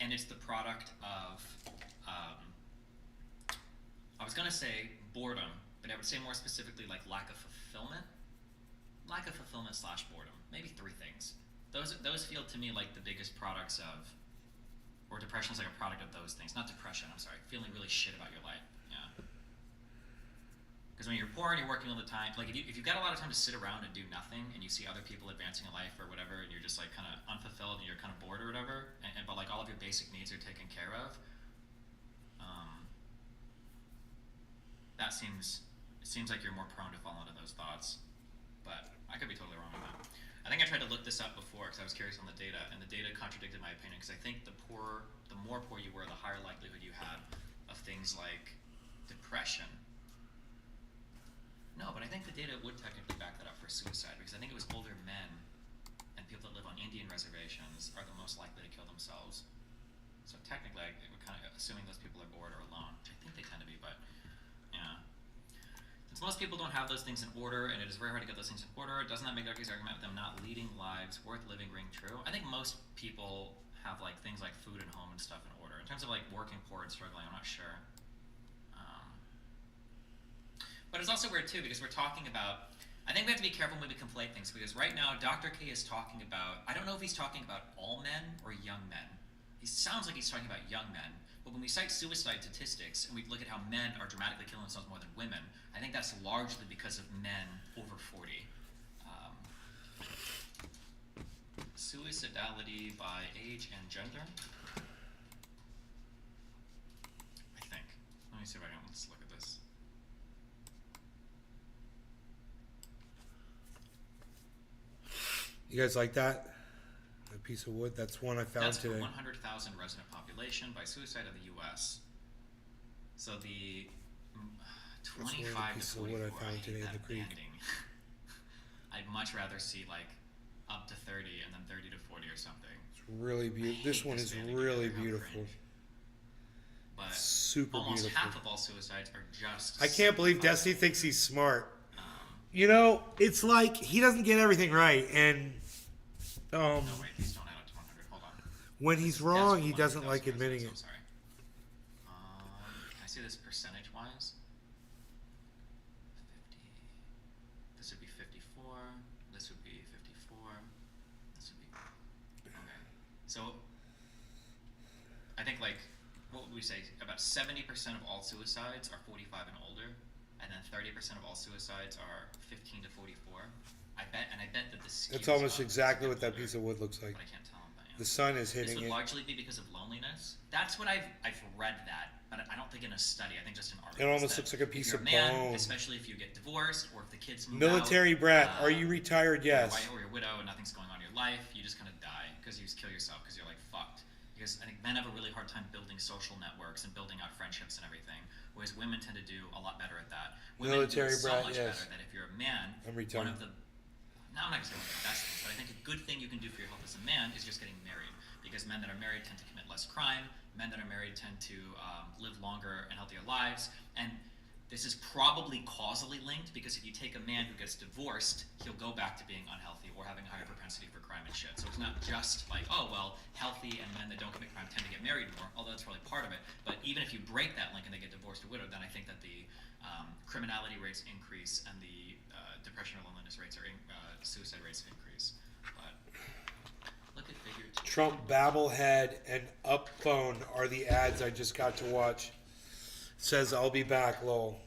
Speaker 10: And it's the product of, I was going to say boredom, but I would say more specifically like lack of fulfillment. Lack of fulfillment / boredom. Maybe three things. Those feel to me like the biggest products of, or depression is like a product of those things. Not depression, I'm sorry. Feeling really shit about your life. Yeah. Because when you're poor and you're working all the time, like if you've got a lot of time to sit around and do nothing, and you see other people advancing in life or whatever, and you're just like kind of unfulfilled and you're kind of bored or whatever, but like all of your basic needs are taken care of, it seems like you're more prone to fall into those thoughts. But I could be totally wrong on that. I think I tried to look this up before because I was curious on the data, and the data contradicted my opinion because I think the more poor you were, the higher likelihood you had of things like depression. No, but I think the data would technically back that up for suicide because I think it was older men and people that live on Indian reservations are the most likely to kill themselves. So technically, we're kind of assuming those people are bored or alone, which I think they tend to be, but yeah. Since most people don't have those things in order, and it is very hard to get those things in order, doesn't that make Darky's argument with them not leading lives worth living ring true? I think most people have like things like food and home and stuff in order. In terms of like working poor and struggling, I'm not sure. But it's also weird too because we're talking about, I think we have to be careful when we conflate things because right now Dr. K is talking about, I don't know if he's talking about all men or young men. He sounds like he's talking about young men, but when we cite suicide statistics and we look at how men are dramatically killing themselves more than women, I think that's largely because of men over 40. Suicidality by age and gender? I think. Let me see if I can, let's look at this.
Speaker 1: You guys like that? A piece of wood? That's one I found
Speaker 10: That's
Speaker 1: today.
Speaker 10: for 100,000 resident population by suicide in the U.S. So the 25 to 44,
Speaker 1: I found today in the creek.
Speaker 10: ending. I'd much rather see like up to 30 and then 30 to 40 or something.
Speaker 1: It's really beautiful. This one is really beautiful.
Speaker 10: But
Speaker 1: super
Speaker 10: almost
Speaker 1: beautiful.
Speaker 10: half of all suicides are just.
Speaker 1: I can't believe Destiny thinks he's smart. You know, it's like he doesn't get everything right, and
Speaker 10: no, wait, these don't add up to 100. Hold on.
Speaker 1: when he's wrong, he doesn't like admitting
Speaker 10: I'm
Speaker 1: it.
Speaker 10: sorry. Can I see this percentage-wise? 50. This would be 54. This would be 54. This would be. Okay. So, I think like, what would we say? About 70% of all suicides are 45 and older. And then 30% of all suicides are 15 to 44. I bet that this.
Speaker 1: It's almost exactly what that piece of wood looks like.
Speaker 10: But I can't tell them that. Yeah.
Speaker 1: The sun is
Speaker 10: This
Speaker 1: hitting
Speaker 10: would
Speaker 1: it.
Speaker 10: largely be because of loneliness. That's what I've read that, but I don't think in a study. I think just in articles.
Speaker 1: It almost looks like a piece
Speaker 10: if you're
Speaker 1: of
Speaker 10: a man,
Speaker 1: bone.
Speaker 10: especially if you get divorced or if the kids move
Speaker 1: Military
Speaker 10: out,
Speaker 1: brat. Are you retired? Yes.
Speaker 10: Or you're a widow and nothing's going on in your life. You just kind of die because you just kill yourself because you're like fucked. because I think men have a really hard time building social networks and building out friendships and everything, whereas women tend to do a lot better at that. Women
Speaker 1: Military
Speaker 10: do so
Speaker 1: brat,
Speaker 10: much
Speaker 1: yes.
Speaker 10: better that if you're a man,
Speaker 1: Every
Speaker 10: one
Speaker 1: time.
Speaker 10: of the, now I'm not going to say one of the best things, but I think a good thing you can do for your health as a man is just getting married, because men that are married tend to commit less crime, men that are married tend to live longer and healthier lives, and this is probably causally linked, because if you take a man who gets divorced, he'll go back to being unhealthy or having a higher propensity for crime and shit. So it's not just like, oh, well, healthy and men that don't commit crime tend to get married more, although that's probably part of it. But even if you break that link and they get divorced or widowed, then I think that the criminality rates increase and the depression or loneliness rates or suicide rates increase. But look at figure 2.
Speaker 1: Trump Babblehead and Up Phone are the ads I just got to watch. Says I'll be back, lol.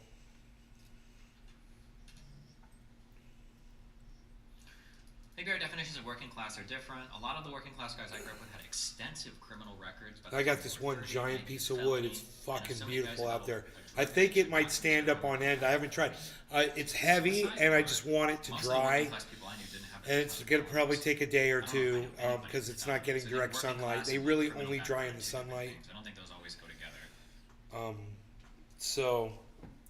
Speaker 10: Maybe our definitions of working class are different. A lot of the working class guys I grew up with had extensive criminal records. But
Speaker 1: I got this one giant piece of wood. It's fucking
Speaker 10: so many guys
Speaker 1: beautiful
Speaker 10: who
Speaker 1: out
Speaker 10: have
Speaker 1: there.
Speaker 10: a
Speaker 1: I think it might stand up on end. I haven't tried. It's heavy, and I just want it to
Speaker 10: most of the
Speaker 1: dry.
Speaker 10: working class people I knew didn't have
Speaker 1: And it's gonna probably take a day or two because it's not getting direct sunlight. They really only dry in the sunlight.
Speaker 10: I don't think those always go together.
Speaker 1: So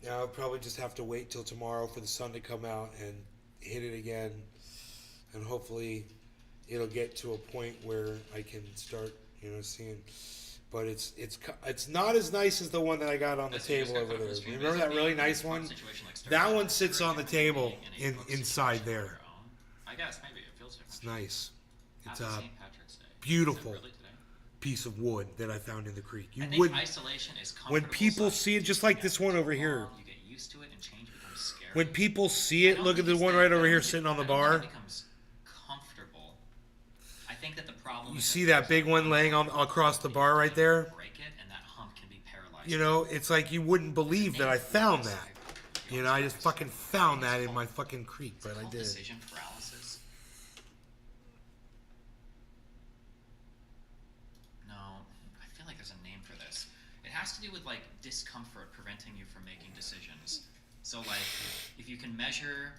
Speaker 1: yeah, I'll probably just have to wait till tomorrow for the sun to come out and hit it again, and hopefully it'll get to a point where I can start, seeing. But it's not as nice as the one that I got on the table over there. Remember that really nice one? That one sits on the table inside there.
Speaker 10: I guess maybe it feels different.
Speaker 1: It's nice. It's
Speaker 10: Happy
Speaker 1: a
Speaker 10: St. Patrick's Day.
Speaker 1: beautiful
Speaker 10: Is it really today?
Speaker 1: piece of wood that I found in the creek. You
Speaker 10: I think
Speaker 1: wouldn't.
Speaker 10: isolation is
Speaker 1: When
Speaker 10: comfortable
Speaker 1: people
Speaker 10: size.
Speaker 1: see it, just like this one over here.
Speaker 10: You get used to it and change becomes scary.
Speaker 1: When people see
Speaker 10: I
Speaker 1: it,
Speaker 10: don't
Speaker 1: look at
Speaker 10: think
Speaker 1: the
Speaker 10: it's
Speaker 1: one
Speaker 10: that-
Speaker 1: right
Speaker 10: I
Speaker 1: over
Speaker 10: don't
Speaker 1: here
Speaker 10: think
Speaker 1: sitting
Speaker 10: it-
Speaker 1: on the
Speaker 10: I don't
Speaker 1: bar.
Speaker 10: think it becomes comfortable. I think that the problem
Speaker 1: You
Speaker 10: is
Speaker 1: see that big one laying on across the bar right there?
Speaker 10: break it and that hump can be paralyzed.
Speaker 1: It's like you wouldn't believe that I found that. I just fucking found that in my fucking creek, but I
Speaker 10: Called
Speaker 1: did.
Speaker 10: Decision paralysis. No, I feel like there's a name for this. It has to do with like discomfort preventing you from making decisions. So like, if you can measure,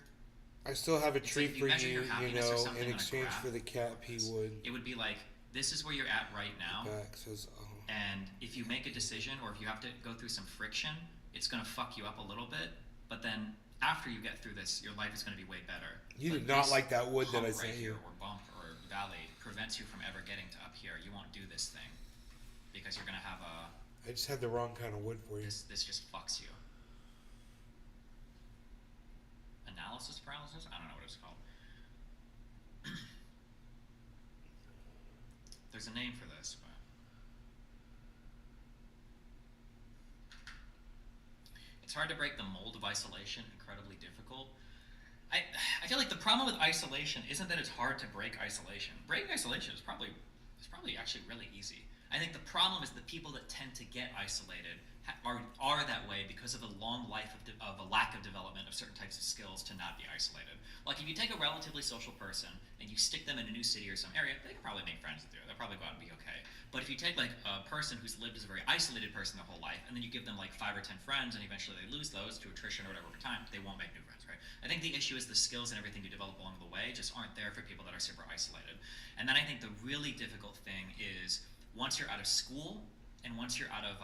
Speaker 1: I still have a
Speaker 10: It's
Speaker 1: treat
Speaker 10: like
Speaker 1: for
Speaker 10: you measure
Speaker 1: you,
Speaker 10: your happiness or something
Speaker 1: in
Speaker 10: on a
Speaker 1: exchange
Speaker 10: graph.
Speaker 1: for the cat pea wood.
Speaker 10: it would be like, this is where you're at right now.
Speaker 1: Back says, oh.
Speaker 10: And if you make a decision or if you have to go through some friction, it's going to fuck you up a little bit. But then after you get through this, your life is going to be way better.
Speaker 1: You
Speaker 10: But
Speaker 1: did not
Speaker 10: this
Speaker 1: like that wood that I
Speaker 10: hump
Speaker 1: sent
Speaker 10: right
Speaker 1: you.
Speaker 10: here, or bump or valley prevents you from ever getting to up here. You won't do this thing because you're going to have
Speaker 1: I just had the wrong kind of wood for you.
Speaker 10: this just fucks you. Analysis paralysis? I don't know what it's called. There's a name for this, but it's hard to break the mold of isolation. Incredibly difficult. I feel like the problem with isolation isn't that it's hard to break isolation. Breaking isolation is probably actually really easy. I think the problem is the people that tend to get isolated are that way because of a long life of a lack of development of certain types of skills to not be isolated. Like if you take a relatively social person and you stick them in a new city or some area, they can probably make friends with you. They'll probably go out and be okay. But if you take like a person who's lived as a very isolated person their whole life, and then you give them like 5 or 10 friends, and eventually they lose those to attrition or whatever over time, they won't make new friends, right? I think the issue is the skills and everything you develop along the way just aren't there for people that are super isolated. And then I think the really difficult thing is once you're out of school and once you're out of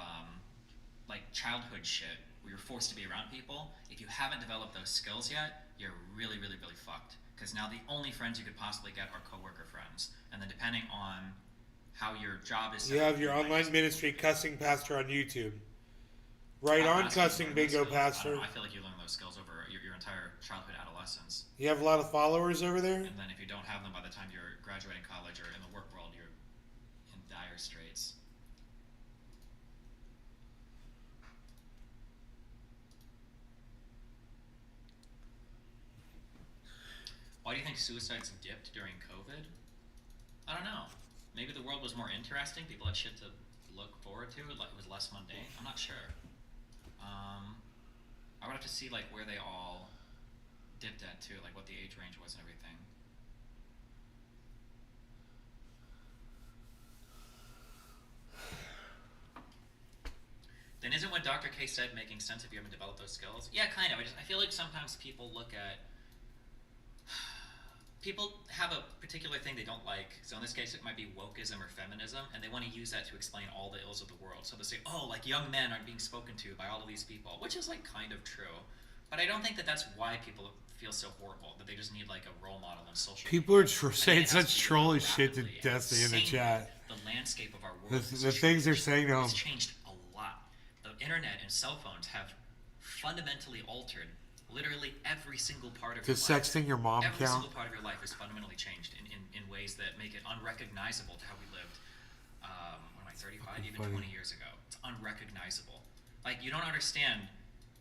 Speaker 10: like childhood shit where you're forced to be around people, if you haven't developed those skills yet, you're really, really, really fucked. Because now the only friends you could possibly get are coworker friends. And then depending on how your job is set
Speaker 1: You
Speaker 10: up,
Speaker 1: have your
Speaker 10: you might
Speaker 1: online
Speaker 10: just-
Speaker 1: ministry, Cussing Pastor, on YouTube. Right
Speaker 10: I'm
Speaker 1: on,
Speaker 10: asking you to
Speaker 1: Cussing
Speaker 10: learn those
Speaker 1: Bingo
Speaker 10: skills. I don't
Speaker 1: Pastor.
Speaker 10: know, I feel like you learn those skills over your entire childhood, adolescence.
Speaker 1: You have a lot of followers over there?
Speaker 10: And then if you don't have them by the time you're graduating college or in the work world, you're in dire straits. Why do you think suicides dipped during COVID? I don't know. Maybe the world was more interesting. People had shit to look forward to. Like it was less mundane. I'm not sure. I would have to see like where they all dipped at too, like what the age range was and everything. Then isn't what Dr. K said making sense if you haven't developed those skills? Yeah, kind of. I feel like sometimes people look at people have a particular thing they don't like. So in this case, it might be wokeism or feminism, and they want to use that to explain all the ills of the world. So they say, oh, like young men aren't being spoken to by all of these people, which is like kind of true. But I don't think that that's why people feel so horrible, that they just need like a role model in social
Speaker 2: People are saying such trollish shit to Destiny in the chat.
Speaker 10: The landscape of our world.
Speaker 2: The things they're saying to him.
Speaker 10: It's changed a lot. The internet and cell phones have fundamentally altered literally every single part of your life.
Speaker 2: Does sexting your mom
Speaker 10: Every
Speaker 2: count?
Speaker 10: single part of your life is fundamentally changed in ways that make it unrecognizable to how we lived, what am I, 35, even 20 years ago. It's unrecognizable. Like, you don't understand.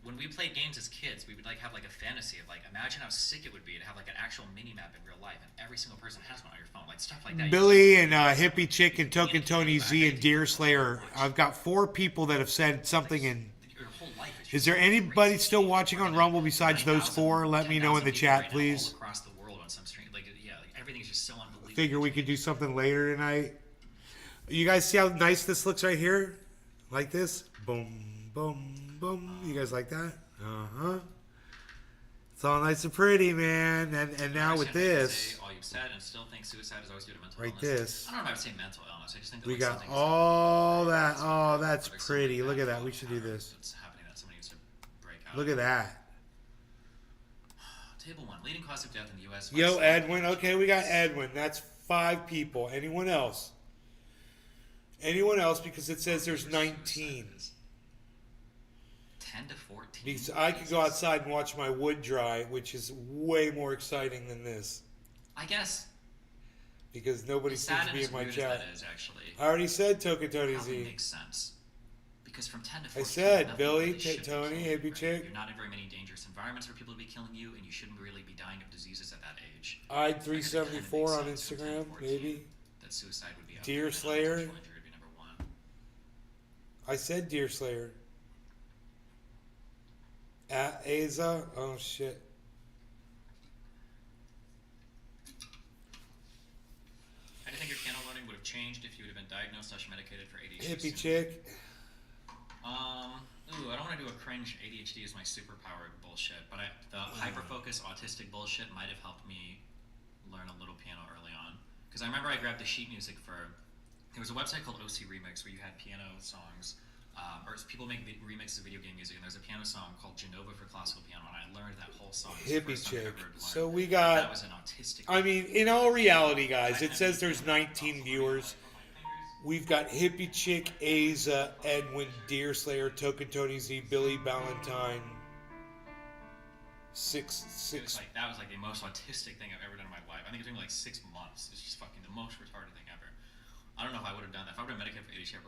Speaker 10: When we played games as kids, we would like have like a fantasy of like, imagine how sick it would be to have like an actual mini map in real life, and every single person has one on your phone, like stuff like that.
Speaker 2: Billy and Hippie Chick and Token Tony Z and Deer Slayer. I've got 4 people that have said something in. Is there anybody still watching on Rumble besides those 4? Let me know in the chat, please.
Speaker 10: Across the world on some stream, like yeah, like everything's just so unbelievable.
Speaker 2: Figure we could do something later tonight. You guys see how nice this looks right here? Like this? Boom, boom, boom. You guys like that? Uh-huh. It's all nice and pretty, man. And now with this,
Speaker 10: all you've said, and still think suicide is always due to mental
Speaker 2: right
Speaker 10: illness.
Speaker 2: this,
Speaker 10: I don't know if I would say mental illness. I just think that
Speaker 2: we
Speaker 10: like,
Speaker 2: got all that. Oh, that's pretty. Look at that. We should do this.
Speaker 10: It's happening that somebody needs to break out.
Speaker 2: Look at that.
Speaker 10: Table 1, leading cause of death in the U.S.
Speaker 2: Yo, Edwin. Okay, we got Edwin. That's 5 people. Anyone else? Anyone else? Because it says there's 19.
Speaker 10: 10 to 14.
Speaker 2: Because I could go outside and watch my wood dry, which is way more exciting than this.
Speaker 10: I guess.
Speaker 2: Because nobody seems to be in my chat.
Speaker 10: That is, actually,
Speaker 2: I already said Token Tony Z.
Speaker 10: Makes sense. Because from 10 to 14,
Speaker 2: I said
Speaker 10: nothing
Speaker 2: Billy,
Speaker 10: really should be
Speaker 2: Tony,
Speaker 10: killing
Speaker 2: Hippie
Speaker 10: you,
Speaker 2: Chick.
Speaker 10: You're not in very many dangerous environments for people to be killing you, and you shouldn't really be dying of diseases at that age.
Speaker 2: I'd 374 on Instagram, maybe.
Speaker 10: That suicide would be up
Speaker 2: Deer
Speaker 10: there,
Speaker 2: Slayer.
Speaker 10: and injury would be number 1.
Speaker 2: I said Deer Slayer. At Aza? Oh shit.
Speaker 10: How do you think your piano learning would have changed if you would have been diagnosed / medicated for ADHD?
Speaker 2: Hippie Chick.
Speaker 10: I don't want to do a cringe ADHD is my superpower bullshit, but the hyperfocus autistic bullshit might have helped me learn a little piano early on. Because I remember I grabbed the sheet music there was a website called OC Remix where you had piano songs, or people make remixes of video game music, and there's a piano song called Genova for classical piano, and I learned that whole song.
Speaker 2: Hippie Chick. So we got,
Speaker 10: that was an autistic.
Speaker 2: I mean, in all reality, guys, it says there's 19 viewers. We've got Hippie Chick, Aza, Edwin, Deer Slayer, Token Tony Z, Billy Valentine. Six.
Speaker 10: That was like the most autistic thing I've ever done in my life. I think it took me like 6 months. It's just fucking the most retarded thing ever. I don't know if I would have done that. If I would have medicated for ADHD,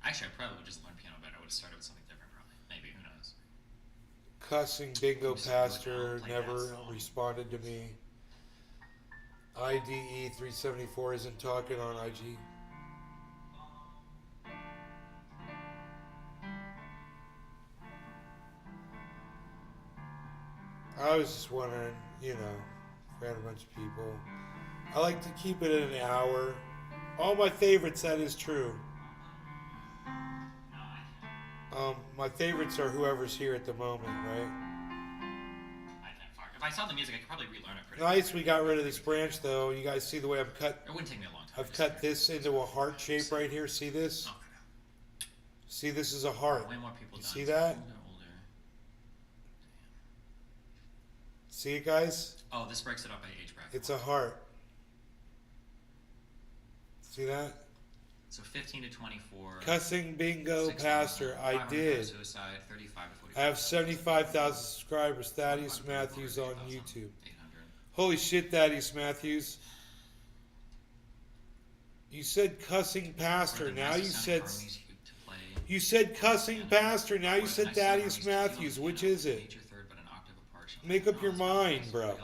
Speaker 10: I probably would just learn piano better. I would have started with something different, probably. Maybe, who knows?
Speaker 2: Cussing Bingo Pastor never responded to me. IDE 374 isn't talking on IG. I was just wondering, you know, if we had a bunch of people. I like to keep it at an hour. All my favorites, that is true. My favorites are whoever's here at the moment, right?
Speaker 10: If I saw the music, I could probably relearn it pretty
Speaker 2: Nice, we got rid of this branch though. You guys see the way I'm cut?
Speaker 10: It wouldn't take me a long time.
Speaker 2: I've cut this into a heart shape right here. See this? See, this is a heart.
Speaker 10: Way more people
Speaker 2: You
Speaker 10: done.
Speaker 2: see that?
Speaker 10: Older.
Speaker 2: See it, guys?
Speaker 10: Oh, this breaks it up by age bracket.
Speaker 2: It's a heart. See that?
Speaker 10: So 15 to 24.
Speaker 2: Cussing Bingo
Speaker 10: 6
Speaker 2: Pastor. I
Speaker 10: 500
Speaker 2: did.
Speaker 10: Suicide, 35 to 45.
Speaker 2: I have 75,000 subscribers. Thaddeus Matthews on YouTube.
Speaker 10: 800.
Speaker 2: Holy shit, Thaddeus Matthews. You said cussing pastor. Now you said... You said cussing pastor. Now you said Thaddeus Matthews. Which is it? Make up your mind, bro.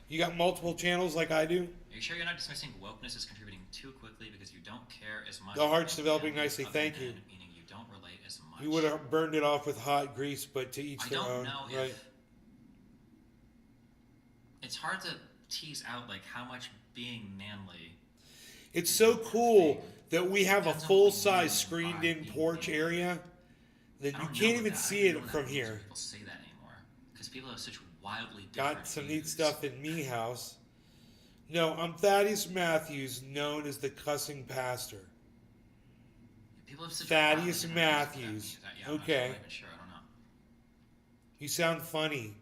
Speaker 2: You got multiple channels like I do?
Speaker 10: Are you sure you're not dismissing wokeness as contributing too quickly because you don't care as much?
Speaker 2: The heart's developing nicely. Thank you.
Speaker 10: Meaning you don't relate as much.
Speaker 2: You would have burned it off with hot grease, but to each their own. Right.
Speaker 10: It's hard to tease out like how much being manly.
Speaker 2: It's so cool that we have a full-size screened-in porch area that you can't even see it from here.
Speaker 10: People say that anymore because people have such wildly different
Speaker 2: Got some neat stuff in me house. No, I'm Thaddeus Matthews, known as the cussing pastor.
Speaker 6: People have such
Speaker 2: Thaddeus
Speaker 6: a
Speaker 2: Matthews.
Speaker 6: Yeah,
Speaker 2: Okay.
Speaker 6: I'm not even sure. I don't know.
Speaker 2: You sound funny.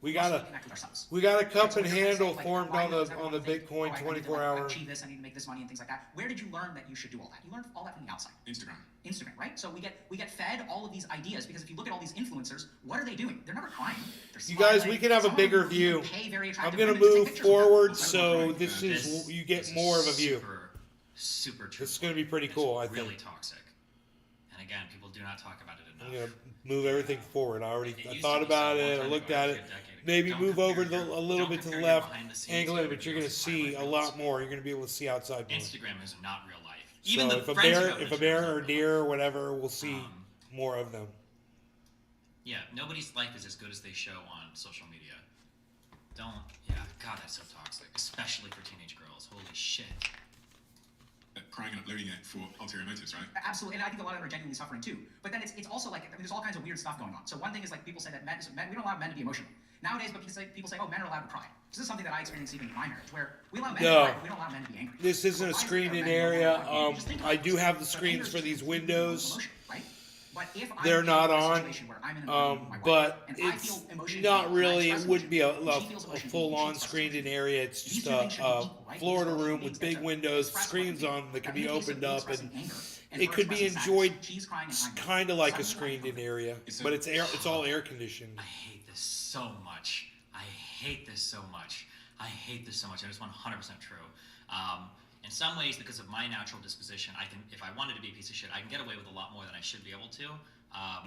Speaker 2: We
Speaker 12: Also
Speaker 2: got
Speaker 12: connect with ourselves.
Speaker 2: a cup
Speaker 12: So
Speaker 2: and
Speaker 12: they're gonna
Speaker 2: handle
Speaker 12: say, like,
Speaker 2: formed
Speaker 12: why
Speaker 2: on
Speaker 12: does
Speaker 2: the
Speaker 12: everyone think,
Speaker 2: Bitcoin
Speaker 12: I need to,
Speaker 2: 24
Speaker 12: like,
Speaker 2: hour.
Speaker 12: achieve this, I need to make this money and things like that. Where did you learn that you should do all that? You learned all that from the outside.
Speaker 9: Instagram.
Speaker 12: Instagram, right? So we get fed all of these ideas because if you look at all these influencers, what are they doing? They're never crying. They're
Speaker 2: You guys,
Speaker 12: smiling.
Speaker 2: we can have a
Speaker 12: Some of them
Speaker 2: bigger
Speaker 12: will even
Speaker 2: view.
Speaker 12: pay very
Speaker 2: I'm
Speaker 12: attractive
Speaker 2: gonna
Speaker 12: women to take
Speaker 2: move
Speaker 12: pictures with them.
Speaker 2: forward,
Speaker 12: Like,
Speaker 2: so
Speaker 12: right.
Speaker 2: this is you get
Speaker 6: This
Speaker 2: more
Speaker 6: is
Speaker 2: of a view.
Speaker 6: Super true.
Speaker 2: This is gonna be pretty cool. I think.
Speaker 6: Really toxic. And again, people do not talk about it
Speaker 2: I'm
Speaker 6: enough.
Speaker 2: gonna move everything forward. I
Speaker 6: It used
Speaker 2: thought
Speaker 6: to be
Speaker 2: about
Speaker 6: so long
Speaker 2: it. I
Speaker 6: time
Speaker 2: looked
Speaker 6: ago,
Speaker 2: at
Speaker 6: actually
Speaker 2: it.
Speaker 6: a decade ago.
Speaker 2: Maybe
Speaker 6: Don't
Speaker 2: move over
Speaker 6: compare
Speaker 2: a little
Speaker 6: don't
Speaker 2: bit to the
Speaker 6: compare your
Speaker 2: left,
Speaker 6: behind-the-scenes
Speaker 2: angle
Speaker 6: to
Speaker 2: it, but you're gonna
Speaker 6: everybody else's
Speaker 2: see a
Speaker 6: highlight
Speaker 2: lot
Speaker 6: reels.
Speaker 2: more. You're gonna be able to see outside more.
Speaker 6: Instagram is not real life.
Speaker 2: So
Speaker 6: Even the
Speaker 2: if a
Speaker 6: friends you
Speaker 2: bear,
Speaker 6: have
Speaker 2: if
Speaker 6: that
Speaker 2: a bear
Speaker 6: shows
Speaker 2: or
Speaker 6: up.
Speaker 2: deer or whatever, we'll see more of them.
Speaker 6: Yeah, nobody's life is as good as they show on social media. Yeah, God, that's so toxic, especially for teenage girls. Holy shit.
Speaker 9: Crying and uploading it for ulterior motives, right?
Speaker 12: Absolutely, and I think a lot of them are genuinely suffering too. But then it's also like, I mean, there's all kinds of weird stuff going on. So one thing is like people say that men we don't allow men to be emotional. Nowadays, but people say, oh, men are allowed to cry. This is something that I experienced even in my marriage, where we allow men to cry, but we don't allow men to be angry.
Speaker 2: This isn't a
Speaker 12: Why is it
Speaker 2: screened-in
Speaker 12: that men don't
Speaker 2: area.
Speaker 12: allow men to be angry?
Speaker 2: I do have the
Speaker 12: But
Speaker 2: screens
Speaker 12: anger is
Speaker 2: for
Speaker 12: just
Speaker 2: these
Speaker 12: completely normal
Speaker 2: windows.
Speaker 12: emotion, right? But if I'm
Speaker 2: They're
Speaker 12: in
Speaker 2: not
Speaker 12: a
Speaker 2: on,
Speaker 12: situation where I'm in an argument with my wife,
Speaker 2: but
Speaker 12: and I
Speaker 2: it's
Speaker 12: feel emotion
Speaker 2: not
Speaker 12: and I
Speaker 2: really.
Speaker 12: express
Speaker 2: It wouldn't be a
Speaker 12: emotion, she feels emotion,
Speaker 2: full-on
Speaker 12: she expresses
Speaker 2: screened-in area. It's
Speaker 12: These
Speaker 2: just
Speaker 12: two things should be
Speaker 2: a
Speaker 12: equal, right?
Speaker 2: Florida
Speaker 12: These are
Speaker 2: room
Speaker 12: two
Speaker 2: with
Speaker 12: things
Speaker 2: big
Speaker 12: that
Speaker 2: windows,
Speaker 12: express what
Speaker 2: screens
Speaker 12: we feel.
Speaker 2: on that can
Speaker 12: But in
Speaker 2: be
Speaker 12: the case of
Speaker 2: opened
Speaker 12: me
Speaker 2: up,
Speaker 12: expressing
Speaker 2: and
Speaker 12: anger and
Speaker 2: it
Speaker 12: her
Speaker 2: could be
Speaker 12: expressing
Speaker 2: enjoyed
Speaker 12: sadness, she's crying and I'm
Speaker 2: kind of like a
Speaker 12: Suddenly I'm
Speaker 2: screened-in area, but it's all air conditioned.
Speaker 6: I hate this so much. I hate this so much. I hate this so much. And it's 100% true. In some ways, because of my natural disposition, I can, if I wanted to be a piece of shit, I can get away with a lot more than I should be able to.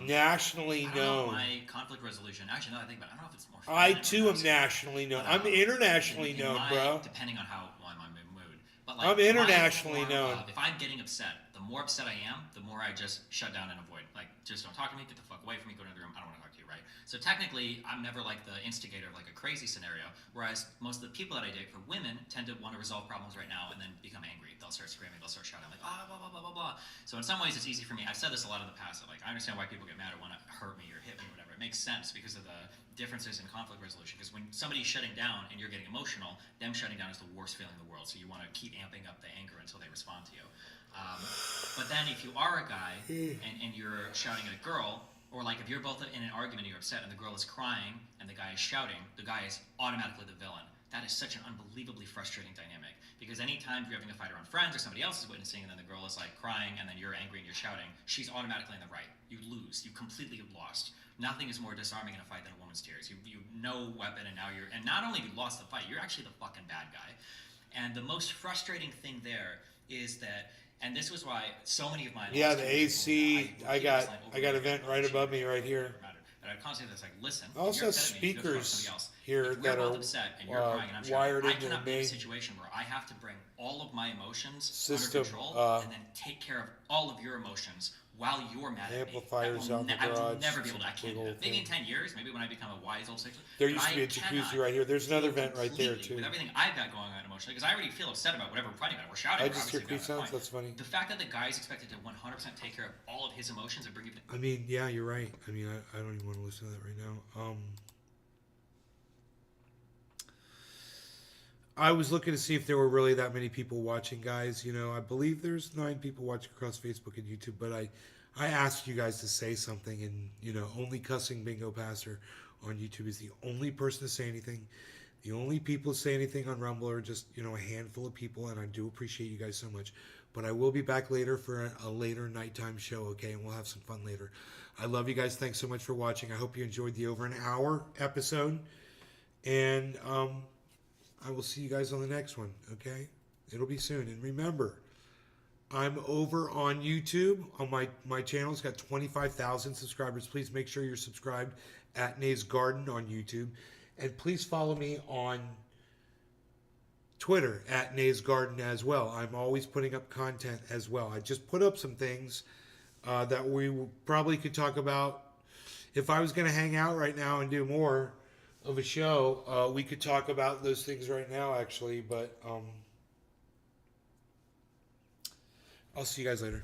Speaker 2: Nationally
Speaker 6: I don't know
Speaker 2: known.
Speaker 6: my conflict resolution. Actually, now that I think about it, I don't know if it's more.
Speaker 2: I
Speaker 6: feminine or
Speaker 2: too am
Speaker 6: masculine.
Speaker 2: nationally known.
Speaker 6: But,
Speaker 2: I'm internationally known, bro.
Speaker 6: Depending on how I'm in my mood. But like,
Speaker 2: I'm internationally
Speaker 6: my form
Speaker 2: known.
Speaker 6: of- if I'm getting upset, the more upset I am, the more I just shut down and avoid. Like, just don't talk to me. Get the fuck away from me. Go to the room. I don't want to talk to you, right? So technically, I'm never like the instigator of like a crazy scenario. Whereas most of the people that I date for women tend to want to resolve problems right now and then become angry. They'll start screaming. They'll start shouting like, blah blah blah blah blah. So in some ways, it's easy for me. I've said this a lot in the past. That like, I understand why people get mad or want to hurt me or hit me or whatever. It makes sense because of the differences in conflict resolution. Because when somebody's shutting down and you're getting emotional, them shutting down is the worst feeling in the world. So you want to keep amping up the anger until they respond to you. But then if you are a guy and you're shouting at a girl, or like if you're both in an argument and you're upset and the girl is crying and the guy is shouting, the guy is automatically the villain. That is such an unbelievably frustrating dynamic. Because anytime you're having a fight around friends or somebody else is witnessing and then the girl is like crying and then you're angry and you're shouting, she's automatically in the right. You lose. You completely lost. Nothing is more disarming in a fight than a woman's tears. You no weapon and now and not only have you lost the fight, you're actually the fucking bad guy. And the most frustrating thing there is that, and this was why so many of my
Speaker 2: Yeah, the AC. I got a vent right above me right here.
Speaker 6: But I'd constantly say, like, listen.
Speaker 2: I also have speakers here that are wired into the
Speaker 6: I cannot be in a
Speaker 2: main
Speaker 6: situation where I have to bring all of my emotions
Speaker 2: system,
Speaker 6: under control and then take care of all of your emotions while you're mad at me.
Speaker 2: amplifiers out in the
Speaker 6: I will
Speaker 2: garage.
Speaker 6: never be able to. I
Speaker 2: It's a
Speaker 6: can't
Speaker 2: big
Speaker 6: do
Speaker 2: old
Speaker 6: that. Maybe in
Speaker 2: thing.
Speaker 6: 10 years, maybe when I become a wise old 60.
Speaker 2: There used to be a jacuzzi right here. There's another vent right there too.
Speaker 6: With everything I've got going on emotionally, because I already feel upset about whatever we're fighting about. We're shouting.
Speaker 2: I
Speaker 6: we're
Speaker 2: just hear
Speaker 6: obviously
Speaker 2: creep
Speaker 6: got a
Speaker 2: sounds.
Speaker 6: point.
Speaker 2: That's funny.
Speaker 6: The fact that the guy is expected to 100% take care of all of his emotions and bring you.
Speaker 2: I mean, yeah, you're right. I mean, I don't even want to listen to that right now. I was looking to see if there were really that many people watching, guys. You know, I believe there's 9 people watching across Facebook and YouTube, but I asked you guys to say something, and, you know, only Cussing Bingo Pastor on YouTube is the only person to say anything. The only people to say anything on Rumble are just, you know, a handful of people, and I do appreciate you guys so much. But I will be back later for a later nighttime show, okay? And we'll have some fun later. I love you guys. Thanks so much for watching. I hope you enjoyed the over an hour episode. And I will see you guys on the next one, okay? It'll be soon. And remember, I'm over on YouTube. On my channel, it's got 25,000 subscribers. Please make sure you're subscribed at Nay's Garden on YouTube. And please follow me on Twitter at Nay's Garden as well. I'm always putting up content as well. I just put up some things that we probably could talk about. If I was going to hang out right now and do more of a show, we could talk about those things right now, actually. But I'll see you guys later.